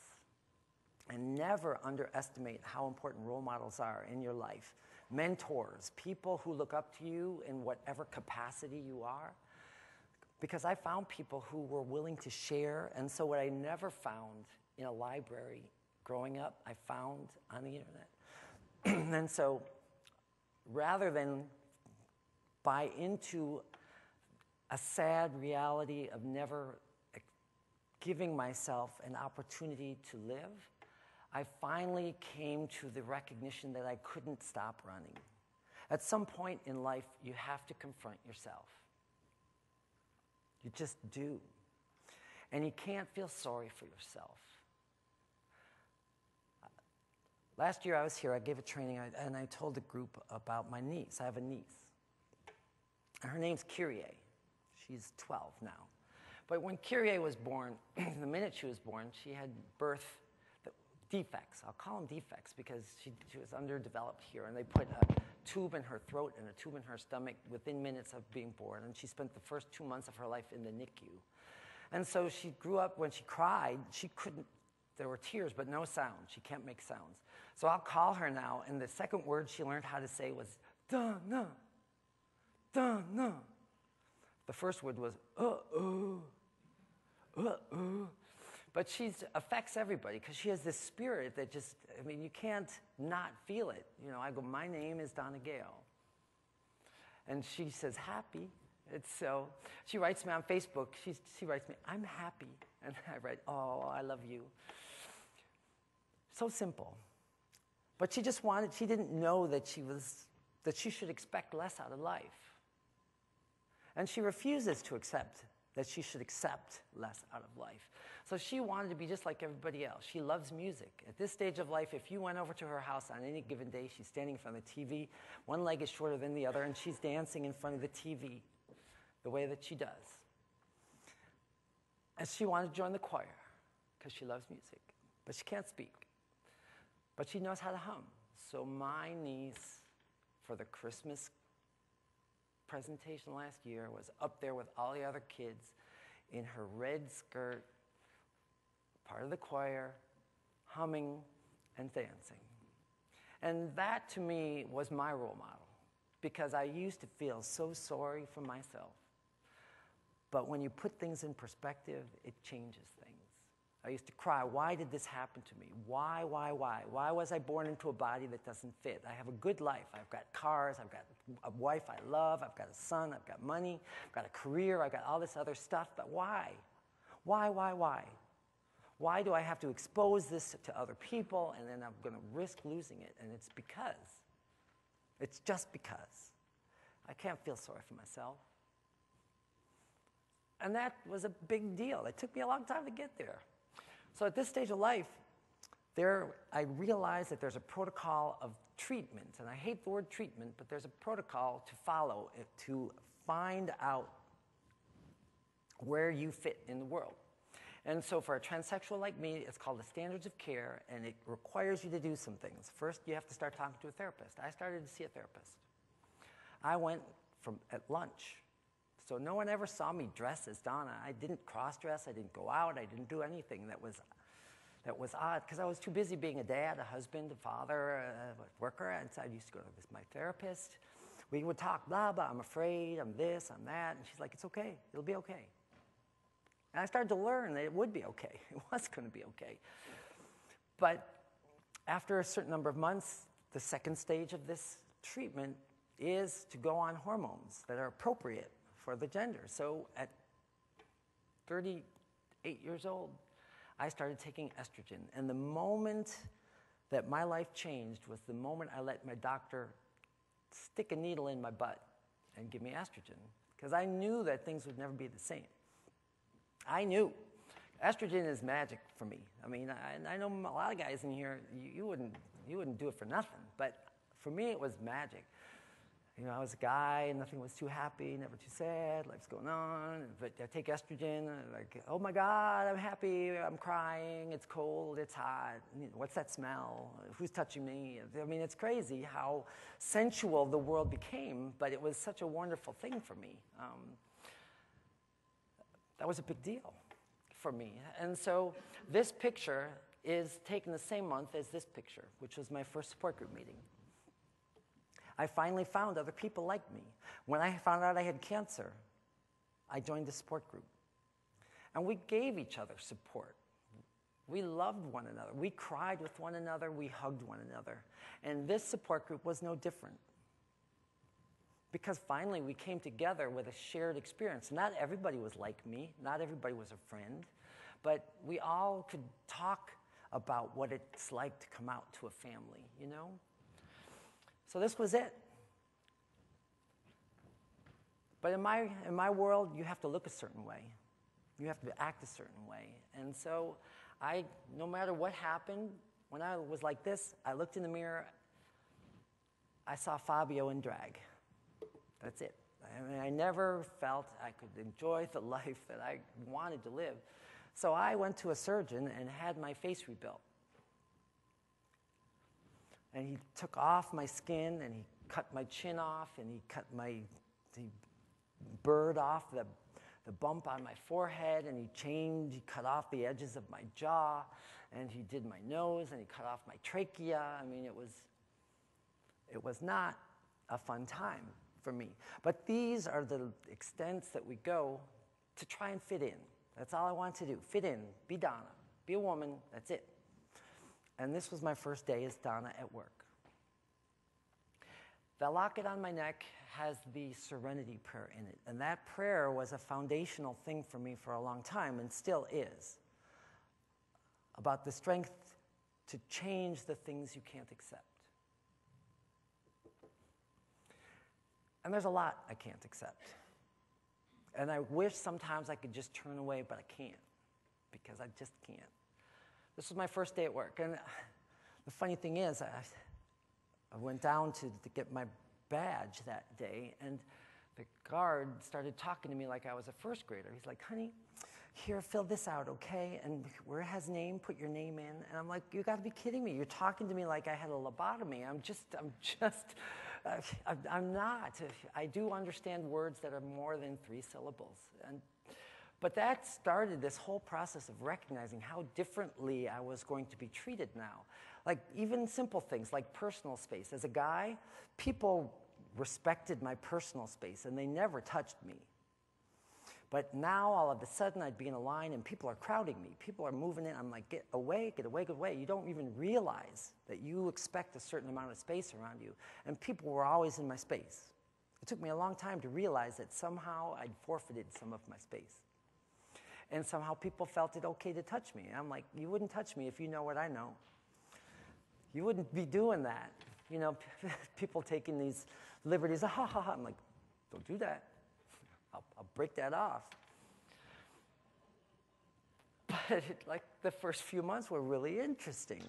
And never underestimate how important role models are in your life. Mentors, people who look up to you in whatever capacity you are. Because I found people who were willing to share. And so what I never found in a library growing up, I found on the internet. And so rather than buy into a sad reality of never giving myself an opportunity to live, I finally came to the recognition that I couldn't stop running. At some point in life, you have to confront yourself. You just do. And you can't feel sorry for yourself. Last year I was here, I gave a training, and I told a group about my niece. I have a niece. And her name's Kyrie. She's 12 now. But when Kyrie was born, the minute she was born, she had birth defects. I'll call them defects because she was underdeveloped here, and they put a tube in her throat and a tube in her stomach within minutes of being born, and she spent the first 2 months of her life in the NICU. And so she grew up, when she cried, she couldn't, there were tears, but no sound. She can't make sounds. So I'll call her now, and the second word she learned how to say was, Donna, Donna. The first word was, uh-oh, uh-oh. But she affects everybody because she has this spirit that just, I mean, you can't not feel it. You know, I go, my name is Donna Gale. And she says, happy. It's so, she writes me on Facebook, she writes me, I'm happy. And I write, oh, I love you. So simple. But she just wanted, she didn't know that she should expect less out of life. And she refuses to accept that she should accept less out of life. So she wanted to be just like everybody else. She loves music. At this stage of life, if you went over to her house on any given day, she's standing in front of the TV, one leg is shorter than the other, and she's dancing in front of the TV the way that she does. And she wanted to join the choir because she loves music, but she can't speak. But she knows how to hum. So my niece, for the Christmas presentation last year, was up there with all the other kids in her red skirt, part of the choir, humming and dancing. And that, to me, was my role model, because I used to feel so sorry for myself. But when you put things in perspective, it changes things. I used to cry, why did this happen to me? Why? Why was I born into a body that doesn't fit? I have a good life. I've got cars, I've got a wife I love, I've got a son, I've got money, I've got a career, I've got all this other stuff, but why? Why? Why do I have to expose this to other people, and then I'm going to risk losing it? And it's because. It's just because. I can't feel sorry for myself. And that was a big deal. It took me a long time to get there. So at this stage of life, I realized that there's a protocol of treatment. And I hate the word treatment, but there's a protocol to follow to find out where you fit in the world. And so for a transsexual like me, it's called the standards of care, and it requires you to do some things. First, you have to start talking to a therapist. I started to see a therapist. I went at lunch. So no one ever saw me dress as Donna. I didn't cross-dress. I didn't go out. I didn't do anything that was odd, because I was too busy being a dad, a husband, a father, a worker. And so I used to go to my therapist. We would talk, blah, blah. I'm afraid. I'm this. I'm that. And she's like, it's okay. It'll be okay. And I started to learn that it would be okay. It was going to be okay. But after a certain number of months, the second stage of this treatment is to go on hormones that are appropriate for the gender. So at 38 years old, I started taking estrogen. And the moment that my life changed was the moment I let my doctor stick a needle in my butt and give me estrogen, because I knew that things would never be the same. I knew. Estrogen is magic for me. I mean, I know a lot of guys in here, you wouldn't do it for nothing. But for me, it was magic. You know, I was a guy, and nothing was too happy, never too sad, life's going on. But I take estrogen, and like, oh my God, I'm happy, I'm crying, it's cold, it's hot. What's that smell? Who's touching me? I mean, it's crazy how sensual the world became, but it was such a wonderful thing for me. That was a big deal for me. And so this picture is taken the same month as this picture, which was my first support group meeting. I finally found other people like me. When I found out I had cancer, I joined the support group. And we gave each other support. We loved one another. We cried with one another. We hugged one another. And this support group was no different. Because finally we came together with a shared experience. Not everybody was like me. Not everybody was a friend. But we all could talk about what it's like to come out to a family, you know? So this was it. But in my world, you have to look a certain way. You have to act a certain way. And so no matter what happened, when I was like this, I looked in the mirror, I saw Fabio in drag. That's it. I mean, I never felt I could enjoy the life that I wanted to live. So I went to a surgeon and had my face rebuilt. And he took off my skin, and he cut my chin off, and he burred off the bump on my forehead, and he cut off the edges of my jaw, and he did my nose, and he cut off my trachea. I mean, it was not a fun time for me. But these are the extents that we go to try and fit in. That's all I want to do. Fit in, be Donna, be a woman, that's it. And this was my first day as Donna at work. The locket on my neck has the serenity prayer in it. And that prayer was a foundational thing for me for a long time, and still is, about the strength to change the things you can't accept. And there's a lot I can't accept. And I wish sometimes I could just turn away, but I can't, because I just can't. This was my first day at work, and the funny thing is, I went down to get my badge that day, and the guard started talking to me like I was a first grader. He's like, honey, here, fill this out, okay? And where it has name, put your name in. And I'm like, you got to be kidding me. You're talking to me like I had a lobotomy. I'm not. I do understand words that are more than 3 syllables. But that started this whole process of recognizing how differently I was going to be treated now. Like even simple things like personal space. As a guy, people respected my personal space, and they never touched me. But now, all of a sudden, I'd be in a line, and people are crowding me. People are moving in. I'm like, get away, get away, get away. You don't even realize that you expect a certain amount of space around you. And people were always in my space. It took me a long time to realize that somehow I'd forfeited some of my space. And somehow people felt it okay to touch me. And I'm like, you wouldn't touch me if you know what I know. You wouldn't be doing that. You know, people taking these liberties, ha, ha, ha. I'm like, don't do that. I'll break that off. But like the first few months were really interesting.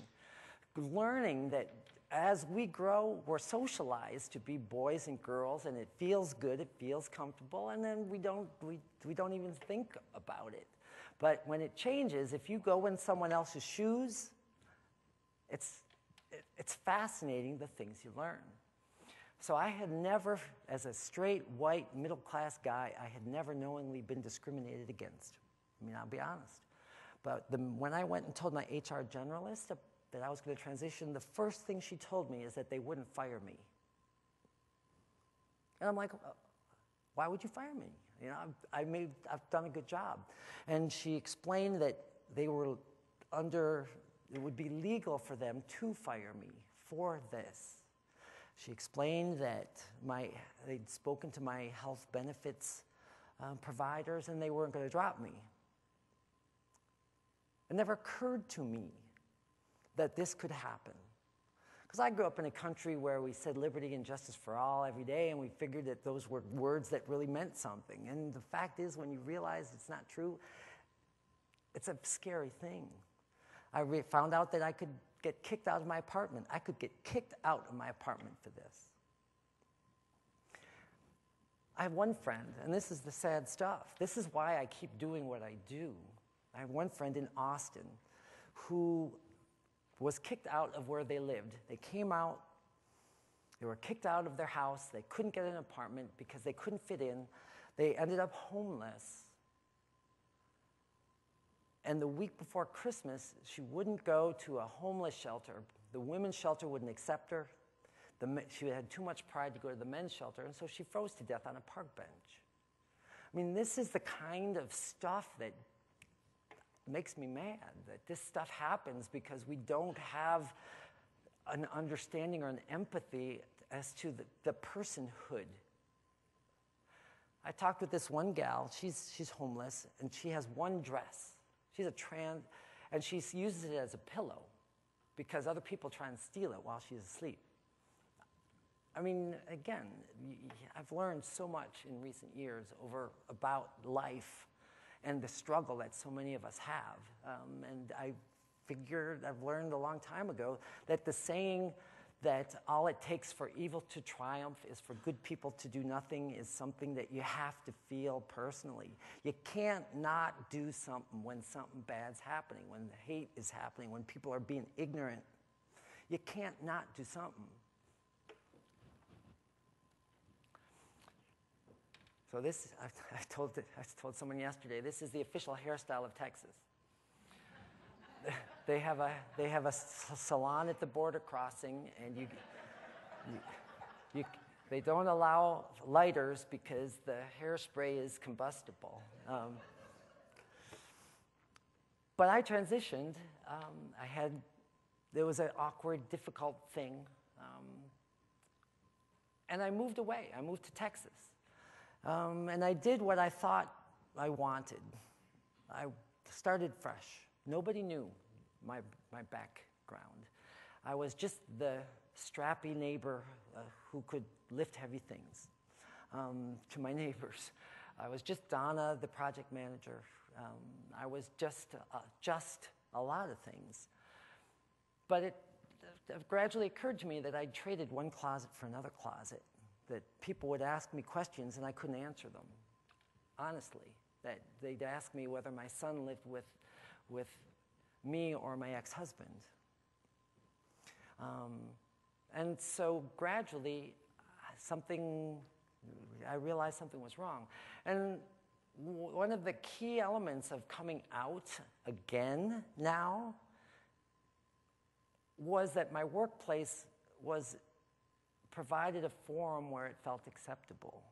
Learning that as we grow, we're socialized to be boys and girls, and it feels good, it feels comfortable, and then we don't even think about it. But when it changes, if you go in someone else's shoes, it's fascinating the things you learn. So I had never, as a straight, white, middle-class guy, I had never knowingly been discriminated against. I mean, I'll be honest. But when I went and told my HR generalist that I was going to transition, the first thing she told me is that they wouldn't fire me. And I'm like, why would you fire me? You know, I've done a good job. And she explained that it would be legal for them to fire me for this. She explained that they'd spoken to my health benefits providers, and they weren't going to drop me. It never occurred to me that this could happen. Because I grew up in a country where we said liberty and justice for all every day, and we figured that those were words that really meant something. And the fact is, when you realize it's not true, it's a scary thing. I found out that I could get kicked out of my apartment. I could get kicked out of my apartment for this. I have one friend, and this is the sad stuff. This is why I keep doing what I do. I have one friend in Austin who was kicked out of where they lived. They came out, they were kicked out of their house, they couldn't get an apartment because they couldn't fit in. They ended up homeless. And the week before Christmas, she wouldn't go to a homeless shelter. The women's shelter wouldn't accept her. She had too much pride to go to the men's shelter, and so she froze to death on a park bench. I mean, this is the kind of stuff that makes me mad, that this stuff happens because we don't have an understanding or an empathy as to the personhood. I talked with this one gal, she's homeless, and she has one dress. She's a trans, and she uses it as a pillow because other people try and steal it while she's asleep. I mean, again, I've learned so much in recent years about life and the struggle that so many of us have. And I've learned a long time ago that the saying that all it takes for evil to triumph is for good people to do nothing is something that you have to feel personally. You can't not do something when something bad's happening, when hate is happening, when people are being ignorant. You can't not do something. So this, I told someone yesterday, this is the official hairstyle of Texas. They have a salon at the border crossing, and they don't allow lighters because the hairspray is combustible. But I transitioned. There was an awkward, difficult thing, and I moved away. I moved to Texas. And I did what I thought I wanted. I started fresh. Nobody knew my background. I was just the strappy neighbor who could lift heavy things to my neighbors. I was just Donna, the project manager. I was just a lot of things. But it gradually occurred to me that I'd traded one closet for another closet, that people would ask me questions and I couldn't answer them, honestly. That they'd ask me whether my son lived with me or my ex-husband. And so gradually, I realized something was wrong. And one of the key elements of coming out again now was that my workplace provided a forum where it felt acceptable.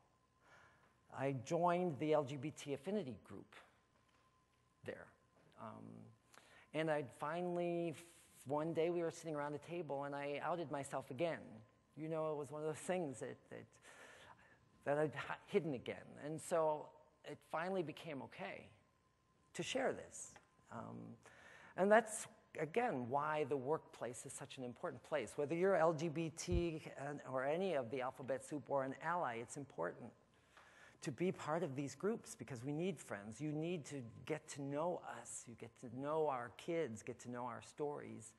I joined the LGBT affinity group there. And I'd finally, one day we were sitting around a table and I outed myself again. You know, it was one of those things that I'd hidden again. And so it finally became okay to share this. And that's, again, why the workplace is such an important place. Whether you're LGBT or any of the alphabet soup or an ally, it's important to be part of these groups because we need friends. You need to get to know us. You get to know our kids, get to know our stories.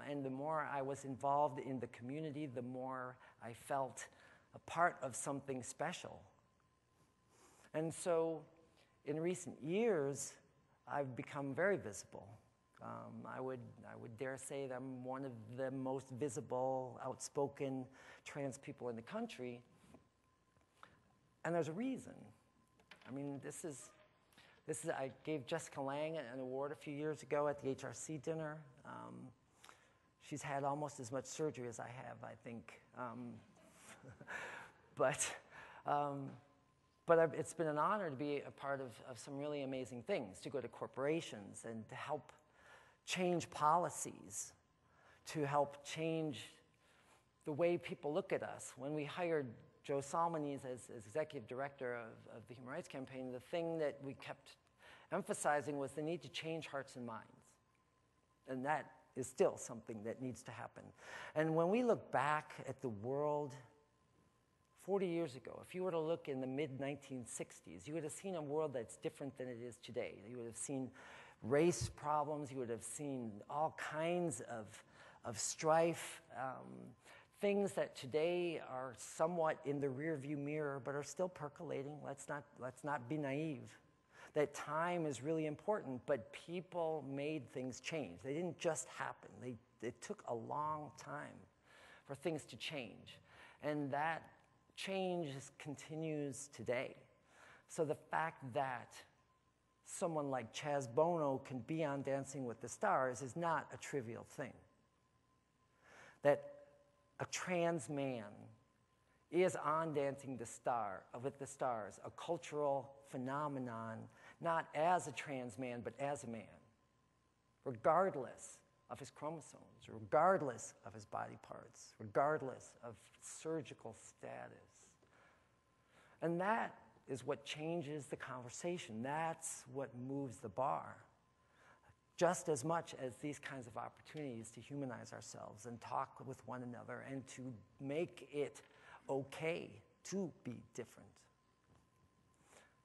And the more I was involved in the community, the more I felt a part of something special. And so in recent years, I've become very visible. I would dare say that I'm one of the most visible, outspoken trans people in the country. And there's a reason. I mean, I gave Jessica Lange an award a few years ago at the HRC dinner. She's had almost as much surgery as I have, I think. But it's been an honor to be a part of some really amazing things, to go to corporations and to help change policies, to help change the way people look at us. When we hired Joe Salmonese as executive director of the Human Rights Campaign, the thing that we kept emphasizing was the need to change hearts and minds. And that is still something that needs to happen. And when we look back at the world 40 years ago, if you were to look in the mid-1960s, you would have seen a world that's different than it is today. You would have seen race problems, you would have seen all kinds of strife, things that today are somewhat in the rearview mirror but are still percolating. Let's not be naive. That time is really important, but people made things change. They didn't just happen. It took a long time for things to change. And that change continues today. So the fact that someone like Chaz Bono can be on Dancing with the Stars is not a trivial thing. That a trans man is on Dancing with the Stars, a cultural phenomenon, not as a trans man, but as a man, regardless of his chromosomes, regardless of his body parts, regardless of surgical status. And that is what changes the conversation. That's what moves the bar. Just as much as these kinds of opportunities to humanize ourselves and talk with one another and to make it okay to be different.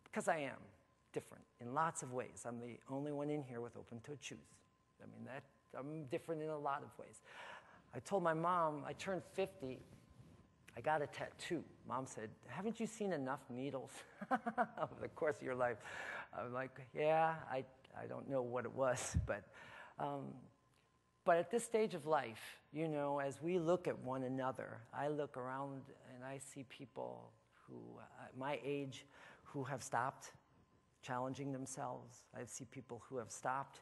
Because I am. different in lots of ways. I'm the only one in here with open-toed shoes. I mean, I'm different in a lot of ways. I told my mom, I turned 50, I got a tattoo. Mom said, haven't you seen enough needles over the course of your life? I'm like, yeah, I don't know what it was, but at this stage of life, you know, as we look at one another, I look around and I see people who, my age, who have stopped challenging themselves. I see people who have stopped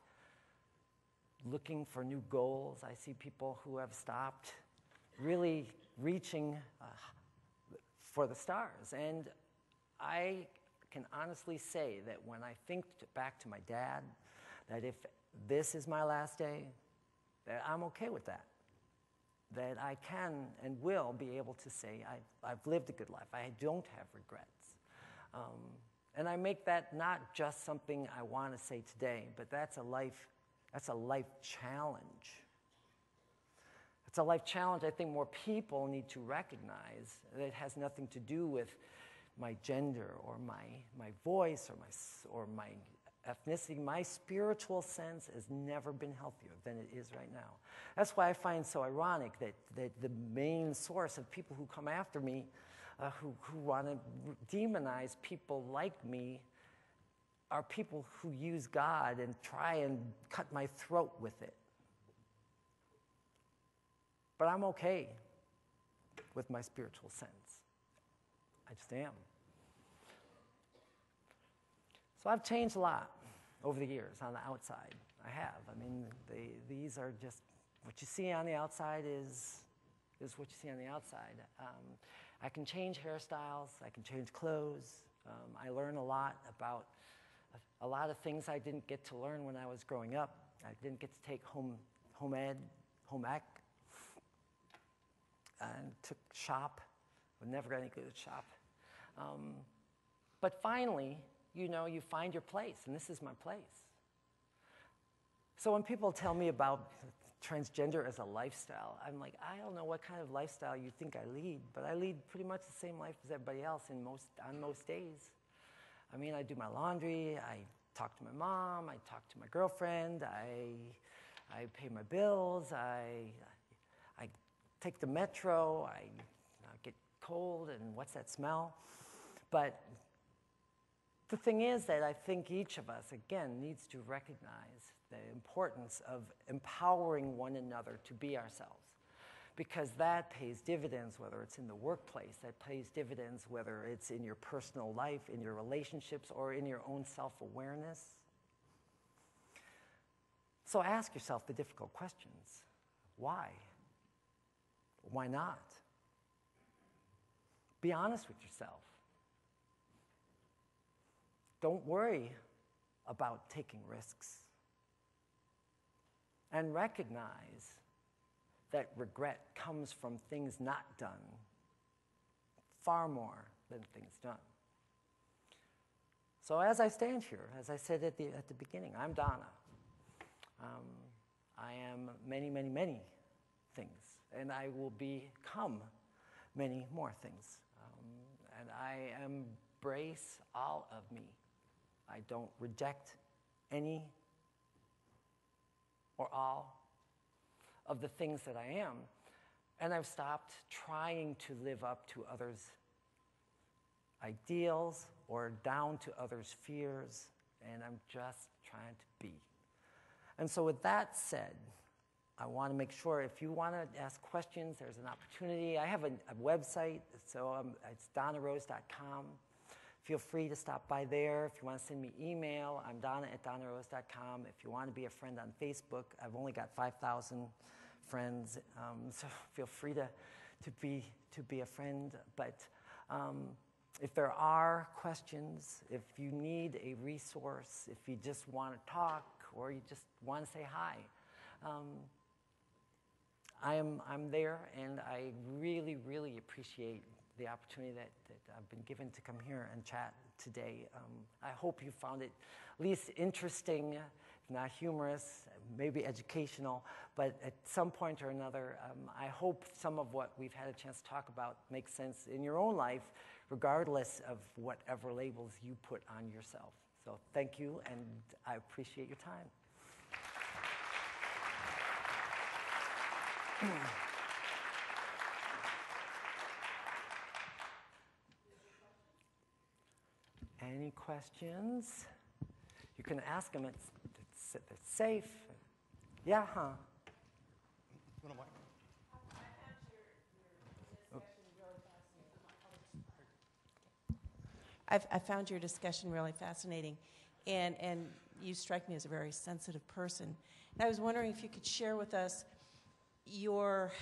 looking for new goals. I see people who have stopped really reaching for the stars. And I can honestly say that when I think back to my dad, that if this is my last day, that I'm okay with that. That I can and will be able to say, I've lived a good life. I don't have regrets. And I make that not just something I want to say today, but that's a life challenge. It's a life challenge I think more people need to recognize. That it has nothing to do with my gender or my voice or my ethnicity. My spiritual sense has never been healthier than it is right now. That's why I find it so ironic that the main source of people who come after me, who want to demonize people like me, are people who use God and try and cut my throat with it. But I'm okay with my spiritual sense. I just am. So I've changed a lot over the years on the outside. I have. I mean, these are just, what you see on the outside is what you see on the outside. I can change hairstyles. I can change clothes. I learn a lot about a lot of things I didn't get to learn when I was growing up. I didn't get to take home ec, and took shop. I was never any good at shop. But finally, you know, you find your place, and this is my place. So when people tell me about transgender as a lifestyle, I'm like, I don't know what kind of lifestyle you think I lead, but I lead pretty much the same life as everybody else on most days. I mean, I do my laundry, I talk to my mom, I talk to my girlfriend, I pay my bills, I take the metro, I get cold, and what's that smell? But the thing is that I think each of us, again, needs to recognize the importance of empowering one another to be ourselves. Because that pays dividends, whether it's in the workplace, that pays dividends whether it's in your personal life, in your relationships, or in your own self-awareness. So ask yourself the difficult questions. Why? Why not? Be honest with yourself. Don't worry about taking risks. And recognize that regret comes from things not done far more than things done. So as I stand here, as I said at the beginning, I'm Donna. I am many, many, many things, and I will become many more things. And I embrace all of me. I don't reject any or all of the things that I am. And I've stopped trying to live up to others' ideals or down to others' fears, and I'm just trying to be. And so with that said, I want to make sure if you want to ask questions, there's an opportunity. I have a website, so it's donnarose.com. Feel free to stop by there. If you want to send me email, I'm donna@donnarose.com. If you want to be a friend on Facebook, I've only got 5,000 friends, so feel free to be a friend. But if there are questions, if you need a resource, if you just want to talk or you just want to say hi, I'm there, and I really, really appreciate the opportunity that I've been given to come here and chat today. I hope you found it at least interesting, if not humorous, maybe educational, but at some point or another, I hope some of what we've had a chance to talk about makes sense in your own life, regardless of whatever labels you put on yourself. So thank you, and I appreciate your time. Any questions? You can ask them. It's safe. Yeah, huh? I found your discussion really fascinating, and you strike me as a very sensitive person. And I was wondering if you could share with us your,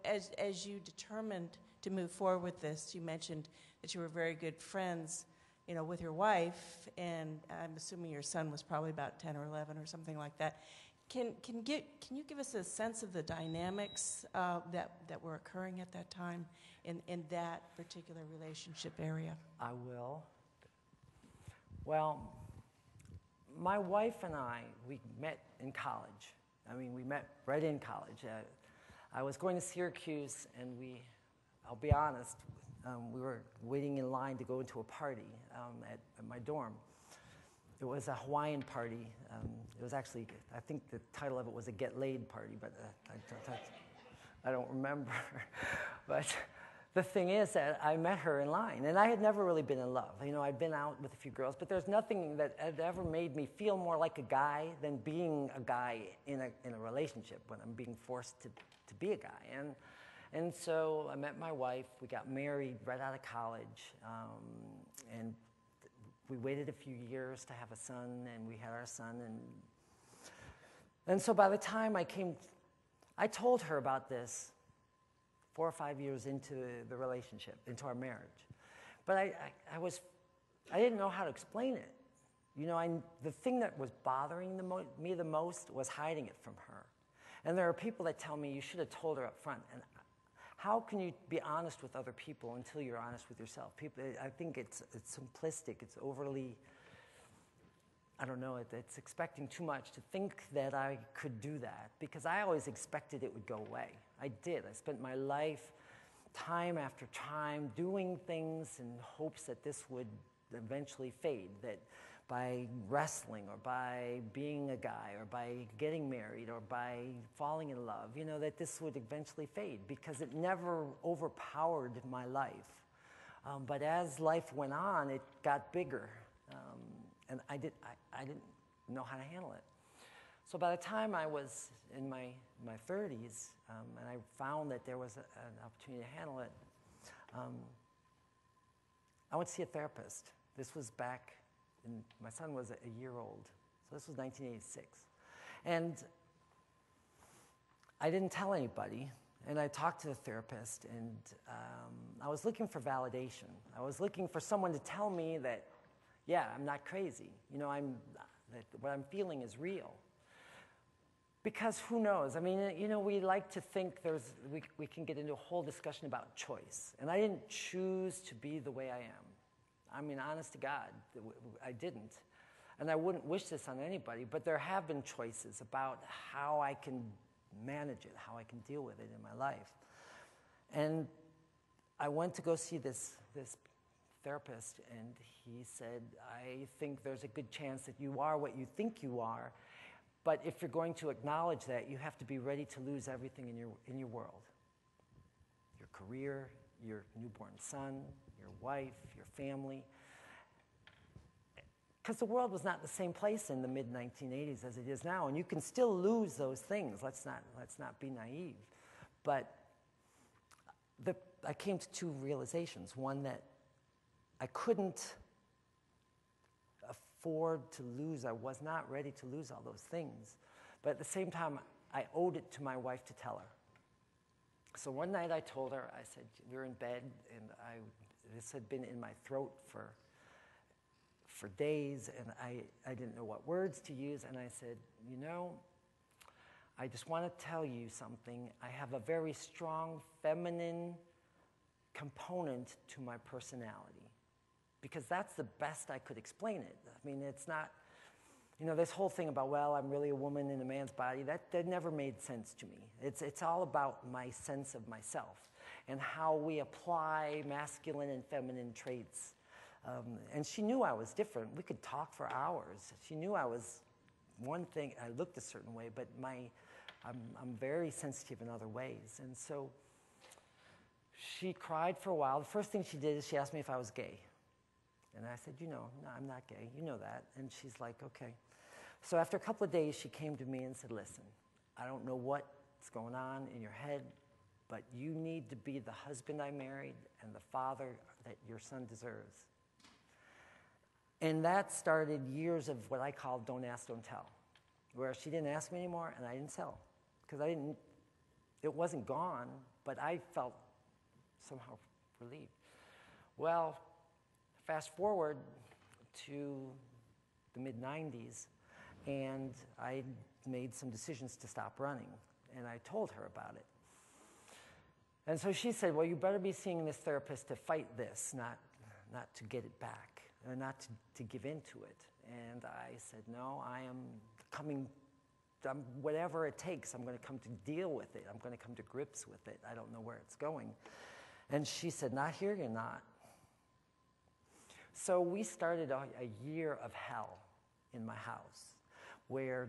as you determined to move forward with this, you mentioned that you were very good friends, with your wife, and I'm assuming your son was probably about 10 or 11 or something like that. Can you give us a sense of the dynamics that were occurring at that time in that particular relationship area? I will. Well, my wife and I, we met in college. We met right in college. I was going to Syracuse, and I'll be honest, we were waiting in line to go into a party at my dorm. It was a Hawaiian party. It was actually, I think the title of it was a Get Laid party, but I don't remember. But the thing is that I met her in line, and I had never really been in love. I'd been out with a few girls, but there's nothing that had ever made me feel more like a guy than being a guy in a relationship when I'm being forced to be a guy. And so I met my wife. We got married right out of college, and we waited a few years to have a son, and we had our son. And so by the time I told her about this 4 or 5 years into the relationship, into our marriage. But I didn't know how to explain it. The thing that was bothering me the most was hiding it from her. And there are people that tell me you should have told her up front. And how can you be honest with other people until you're honest with yourself? I think it's simplistic. It's overly, I don't know, it's expecting too much to think that I could do that, because I always expected it would go away. I did. I spent my life, time after time, doing things in hopes that this would eventually fade, that by wrestling or by being a guy or by getting married or by falling in love, that this would eventually fade, because it never overpowered my life. But as life went on, it got bigger, and I didn't know how to handle it. So by the time I was in my 30s, and I found that there was an opportunity to handle it, I went to see a therapist. This was back, my son was a year old, so this was 1986. And I didn't tell anybody, and I talked to the therapist, and I was looking for validation. I was looking for someone to tell me that, yeah, I'm not crazy. That what I'm feeling is real. Because who knows? We like to think we can get into a whole discussion about choice. And I didn't choose to be the way I am. Honest to God, I didn't. And I wouldn't wish this on anybody, but there have been choices about how I can manage it, how I can deal with it in my life. And I went to go see this therapist, and he said, I think there's a good chance that you are what you think you are, but if you're going to acknowledge that, you have to be ready to lose everything in your world. Your career, your newborn son, your wife, your family. Because the world was not the same place in the mid-1980s as it is now, and you can still lose those things. Let's not be naive. But I came to two realizations. One, that I couldn't afford to lose. I was not ready to lose all those things. But at the same time, I owed it to my wife to tell her. So one night I told her, I said, we were in bed, and this had been in my throat for days, and I didn't know what words to use, and I said, I just want to tell you something. I have a very strong feminine component to my personality, because that's the best I could explain it. It's not, this whole thing about, well, I'm really a woman in a man's body, that never made sense to me. It's all about my sense of myself and how we apply masculine and feminine traits And she knew I was different. We could talk for hours. She knew I was one thing. I looked a certain way, but I'm very sensitive in other ways. And so she cried for a while. The first thing she did is she asked me if I was gay. And I said, no, I'm not gay. You know that. And she's like, okay. So after a couple of days, she came to me and said, listen, I don't know what's going on in your head, but you need to be the husband I married and the father that your son deserves. And that started years of what I call don't ask, don't tell, where she didn't ask me anymore and I didn't tell. Because it wasn't gone, but I felt somehow relieved. Well, fast forward to the mid-90s, and I made some decisions to stop running, and I told her about it. And so she said, well, you better be seeing this therapist to fight this, not to get it back, or not to give into it. And I said, no, I am coming, whatever it takes, I'm going to come to deal with it. I'm going to come to grips with it. I don't know where it's going. And she said, not here, you're not. So we started a year of hell in my house, where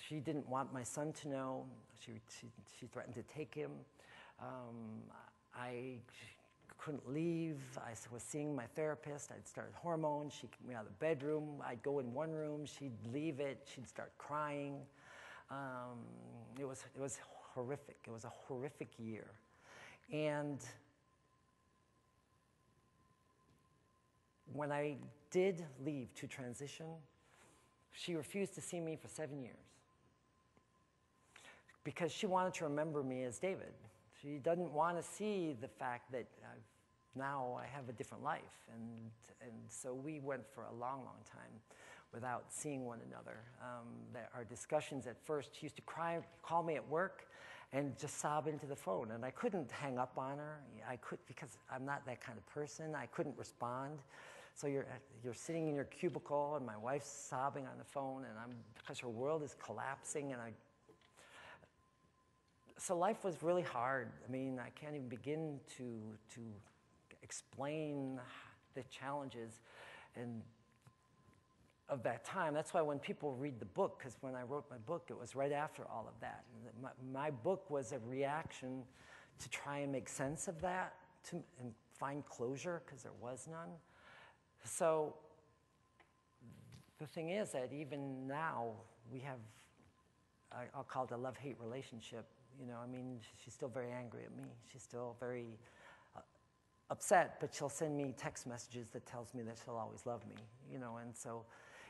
she didn't want my son to know. She threatened to take him. I couldn't leave. I was seeing my therapist. I'd started hormones. She'd kick me out of the bedroom. I'd go in one room. She'd leave it. She'd start crying. It was horrific. It was a horrific year. And when I did leave to transition, she refused to see me for 7 years because she wanted to remember me as David. She doesn't want to see the fact that now I have a different life. And so we went for a long, long time without seeing one another. Our discussions at first, she used to call me at work and just sob into the phone. And I couldn't hang up on her. Because I'm not that kind of person. I couldn't respond. So you're sitting in your cubicle, and my wife's sobbing on the phone, and because her world is collapsing, and so life was really hard. I mean, I can't even begin to explain the challenges of that time. That's why when people read the book, because when I wrote my book, it was right after all of that. And my book was a reaction to try and make sense of that and find closure, because there was none. So the thing is that even now we have, I'll call it a love-hate relationship. I mean, she's still very angry at me. She's still very upset, but she'll send me text messages that tells me that she'll always love me. And so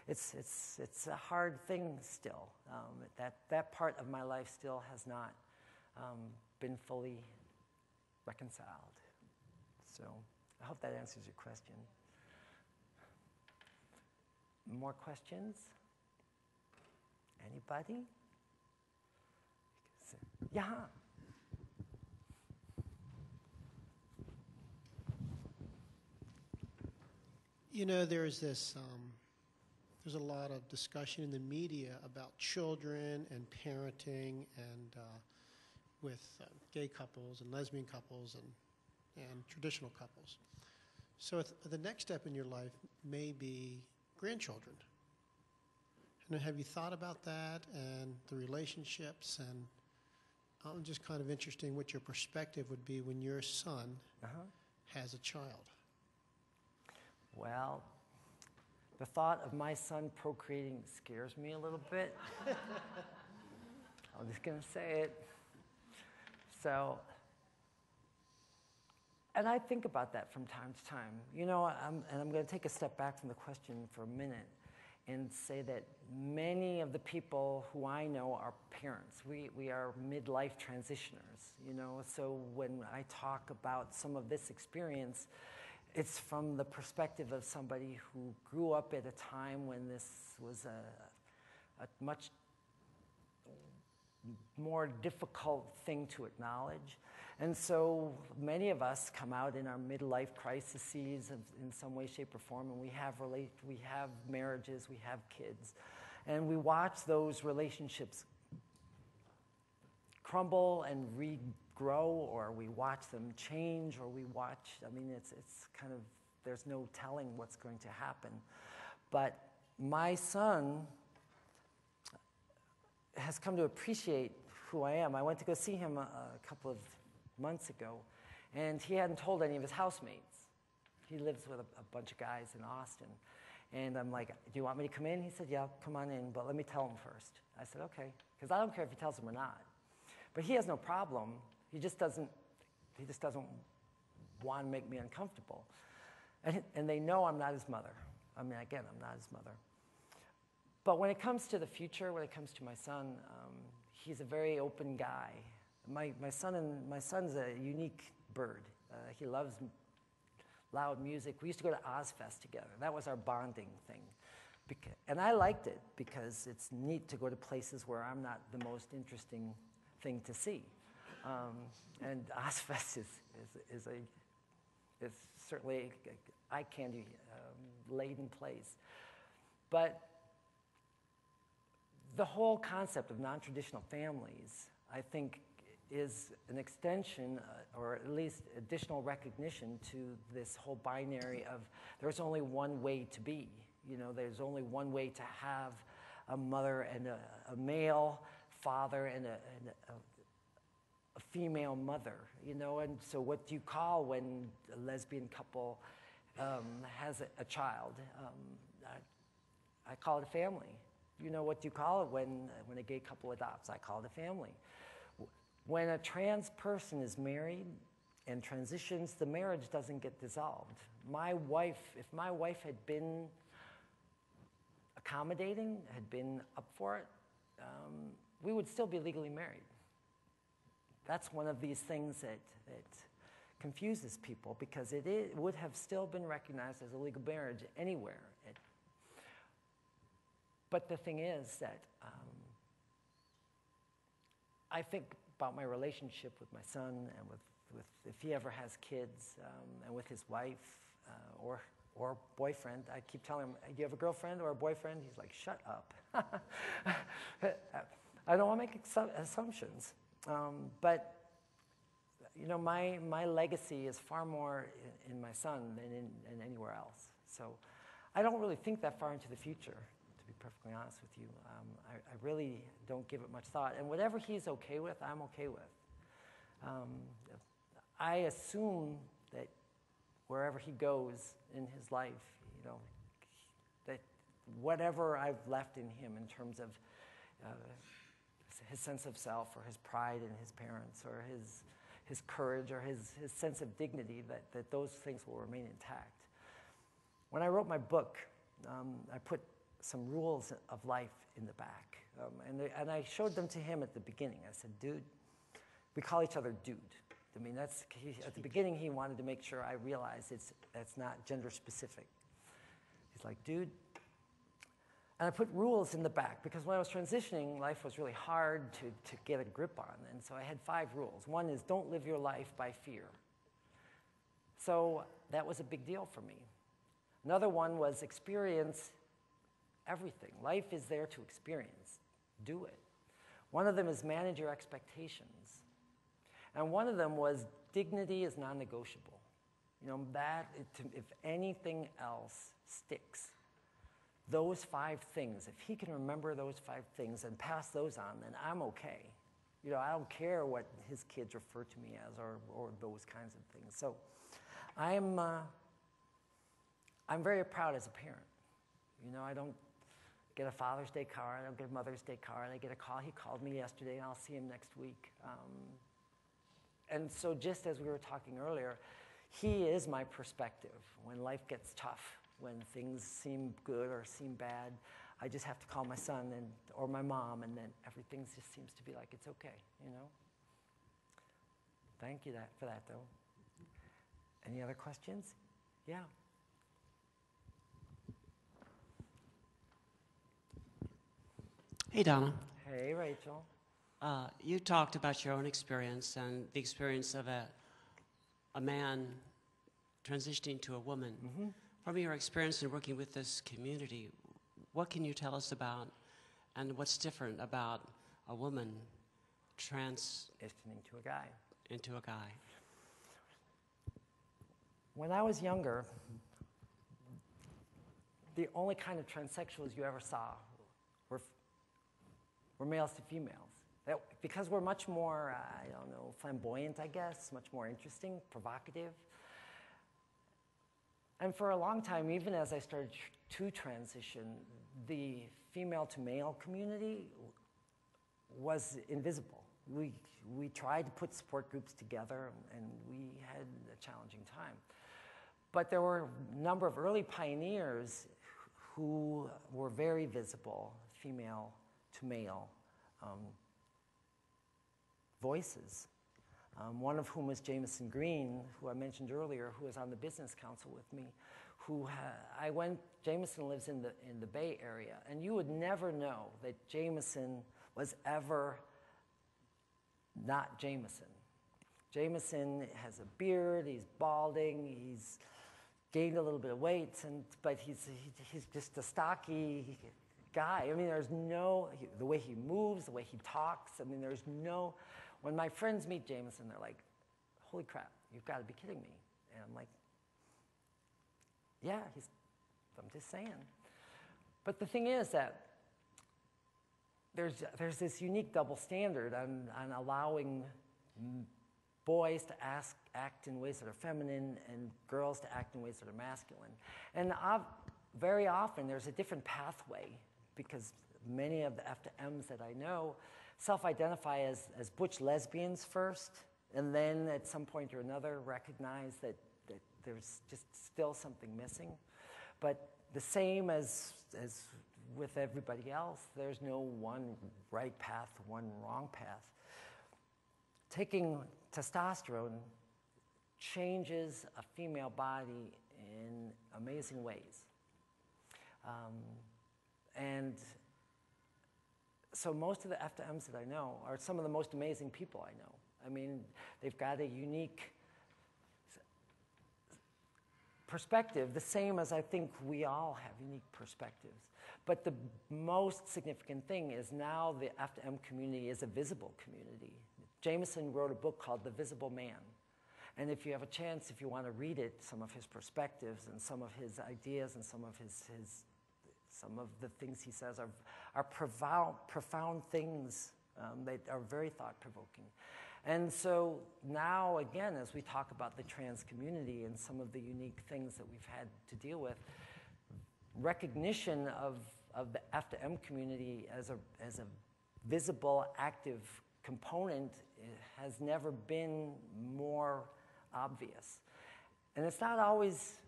it's a hard thing still. That part of my life still has not been fully reconciled. So I hope that answers your question. More questions? Anybody? Yeah. There's a lot of discussion in the media about children and parenting and with gay couples and lesbian couples and traditional couples. So the next step in your life may be grandchildren. And have you thought about that and the relationships? And I'm just kind of interested in what your perspective would be when your son has a child. Well, the thought of my son procreating scares me a little bit. I'm just going to say it. So, and I think about that from time to time. I'm going to take a step back from the question for a minute and say that many of the people who I know are parents. We are midlife transitioners, So when I talk about some of this experience, it's from the perspective of somebody who grew up at a time when this was a much more difficult thing to acknowledge. And so many of us come out in our midlife crises in some way, shape, or form, and we have marriages, we have kids, and we watch those relationships crumble and regrow, or we watch them change, or it's kind of there's no telling what's going to happen. But my son has come to appreciate who I am. I went to go see him a couple of months ago, and he hadn't told any of his housemates. He lives with a bunch of guys in Austin. And I'm like, do you want me to come in? He said, yeah, come on in, but let me tell him first. I said, okay, because I don't care if he tells them or not. But he has no problem. He just doesn't want to make me uncomfortable. And they know I'm not his mother. I mean, again, I'm not his mother. But when it comes to the future, when it comes to my son, he's a very open guy. My son's a unique bird. He loves loud music. We used to go to Ozfest together. That was our bonding thing. And I liked it because it's neat to go to places where I'm not the most interesting thing to see. And Ozfest is certainly an eye-candy laden place. But the whole concept of non-traditional families, I think, is an extension or at least additional recognition to this whole binary of there's only one way to be. You know, there's only one way to have a mother and a male father and a female mother, you know. And so what do you call when a lesbian couple has a child? I call it a family. You know, what do you call it when a gay couple adopts? I call it a family. When a trans person is married and transitions, the marriage doesn't get dissolved. If my wife had been accommodating, had been up for it, we would still be legally married. That's one of these things that confuses people, because it would have still been recognized as a legal marriage anywhere. But the thing is that I think about my relationship with my son and with if he ever has kids, and with his wife or boyfriend. I keep telling him, do you have a girlfriend or a boyfriend? He's like, shut up. I don't want to make assumptions. But, you know, my legacy is far more in my son than in anywhere else. So I don't really think that far into the future, to be perfectly honest with you. I really don't give it much thought. And whatever he's okay with, I'm okay with. I assume that wherever he goes in his life, you know, that whatever I've left in him in terms of his sense of self or his pride in his parents or his courage or his sense of dignity, that those things will remain intact. When I wrote my book, I put some rules of life in the back. And I showed them to him at the beginning. I said, dude, we call each other dude. I mean, at the beginning, he wanted to make sure I realized that's not gender specific. He's like, dude. And I put rules in the back because when I was transitioning, life was really hard to get a grip on. And so I had 5 rules. One is don't live your life by fear. So that was a big deal for me. Another one was experience everything. Life is there to experience. Do it. One of them is manage your expectations. And one of them was dignity is non-negotiable. You know, if anything else sticks, those 5 things, if he can remember those 5 things and pass those on, then I'm okay. You know, I don't care what his kids refer to me as or those kinds of things. So I'm very proud as a parent. You know, I don't get a Father's Day card, I don't get a Mother's Day card, I get a call. He called me yesterday and I'll see him next week. And so just as we were talking earlier, he is my perspective. When life gets tough, when things seem good or seem bad, I just have to call my son or my mom, and then everything just seems to be like it's okay, you know? Thank you for that, though. Any other questions? Yeah. Hey, Donna. Hey, Rachel. You talked about your own experience and the experience of a man transitioning to a woman. Mm-hmm. From your experience in working with this community, what can you tell us about and what's different about a woman transitioning into a guy? Into a guy. When I was younger, the only kind of transsexuals you ever saw were males to females. Because we're much more, I don't know, flamboyant, I guess, much more interesting, provocative. And for a long time, even as I started to transition, the female to male community was invisible. We tried to put support groups together, and we had a challenging time. But there were a number of early pioneers who were very visible, female to male voices. One of whom was Jameson Green, who I mentioned earlier, who was on the business council with me. Jameson lives in the Bay Area, and you would never know that Jameson was ever not Jameson. Jameson has a beard, he's balding, he's gained a little bit of weight, but he's just a stocky guy. I mean, the way he moves, the way he talks, I mean, when my friends meet Jameson, they're like, holy crap, you've got to be kidding me. And I'm like, yeah, I'm just saying. But the thing is that there's this unique double standard on allowing boys to act in ways that are feminine and girls to act in ways that are masculine. And very often there's a different pathway, because many of the F to Ms that I know self-identify as butch lesbians first, and then at some point or another recognize that there's just still something missing. But the same as with everybody else, there's no one right path, one wrong path. Taking testosterone changes a female body in amazing ways. And so most of the F to Ms that I know are some of the most amazing people I know. I mean, they've got a unique perspective, the same as I think we all have unique perspectives. But the most significant thing is now the F to M community is a visible community. Jameson wrote a book called The Visible Man. And if you have a chance, if you want to read it, some of his perspectives and some of his ideas and some of some of the things he says are profound things that are very thought-provoking. And so now, again, as we talk about the trans community and some of the unique things that we've had to deal with, recognition of the F to M community as a visible, active component has never been more obvious. And it's not always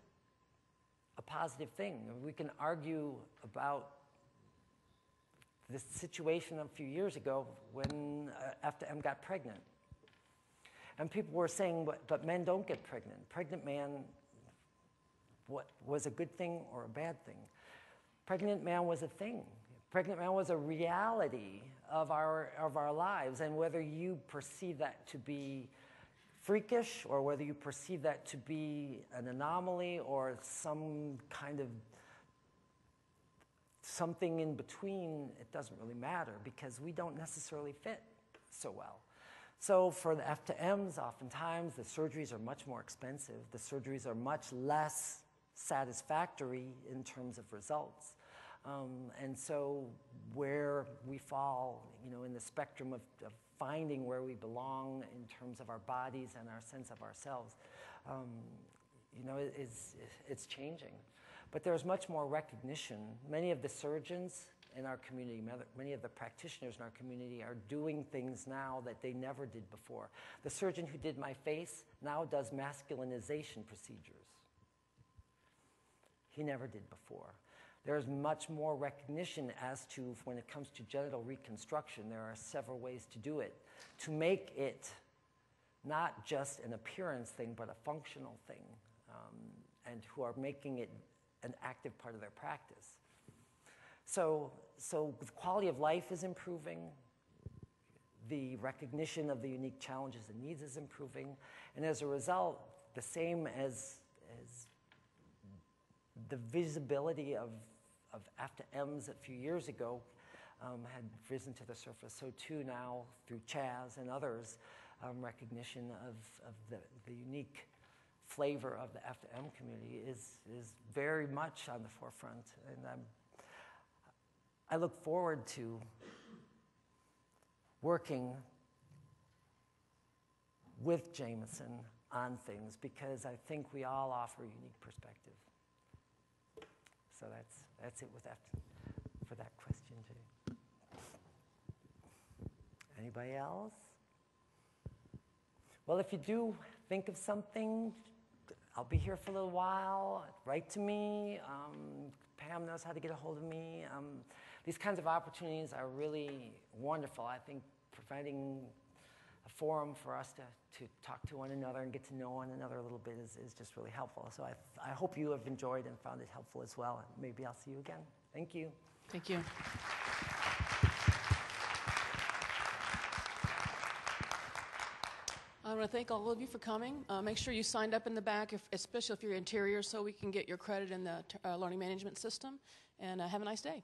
a positive thing. We can argue about this situation a few years ago when F to M got pregnant. And people were saying, but men don't get pregnant. Pregnant man, what was a good thing or a bad thing? Pregnant man was a thing. Pregnant man was a reality of our lives, and whether you perceive that to be freakish or whether you perceive that to be an anomaly or some kind of something in between, it doesn't really matter because we don't necessarily fit so well. So for the F to Ms, oftentimes the surgeries are much more expensive. The surgeries are much less satisfactory in terms of results. And so where we fall, in the spectrum of finding where we belong in terms of our bodies and our sense of ourselves, it's changing. But there's much more recognition. Many of the surgeons in our community, many of the practitioners in our community are doing things now that they never did before. The surgeon who did my face now does masculinization procedures. He never did before. There's much more recognition as to, when it comes to genital reconstruction, there are several ways to do it, to make it not just an appearance thing, but a functional thing, and who are making it an active part of their practice. So the quality of life is improving, the recognition of the unique challenges and needs is improving, and as a result, the same as the visibility of F to Ms a few years ago had risen to the surface, so too now through Chaz and others, recognition of the unique flavor of the F2M community is very much on the forefront. And I look forward to working with Jameson on things because I think we all offer a unique perspective. So that's it with that, for that question, Jay. Anybody else? Well, if you do think of something, I'll be here for a little while. Write to me. Pam knows how to get a hold of me. These kinds of opportunities are really wonderful. I think providing a forum for us to talk to one another and get to know one another a little bit is just really helpful. So I hope you have enjoyed and found it helpful as well. And maybe I'll see you again. Thank you. Thank you. I want to thank all of you for coming. Make sure you signed up in the back, especially if you're interior, so we can get your credit in the learning management system. And have a nice day.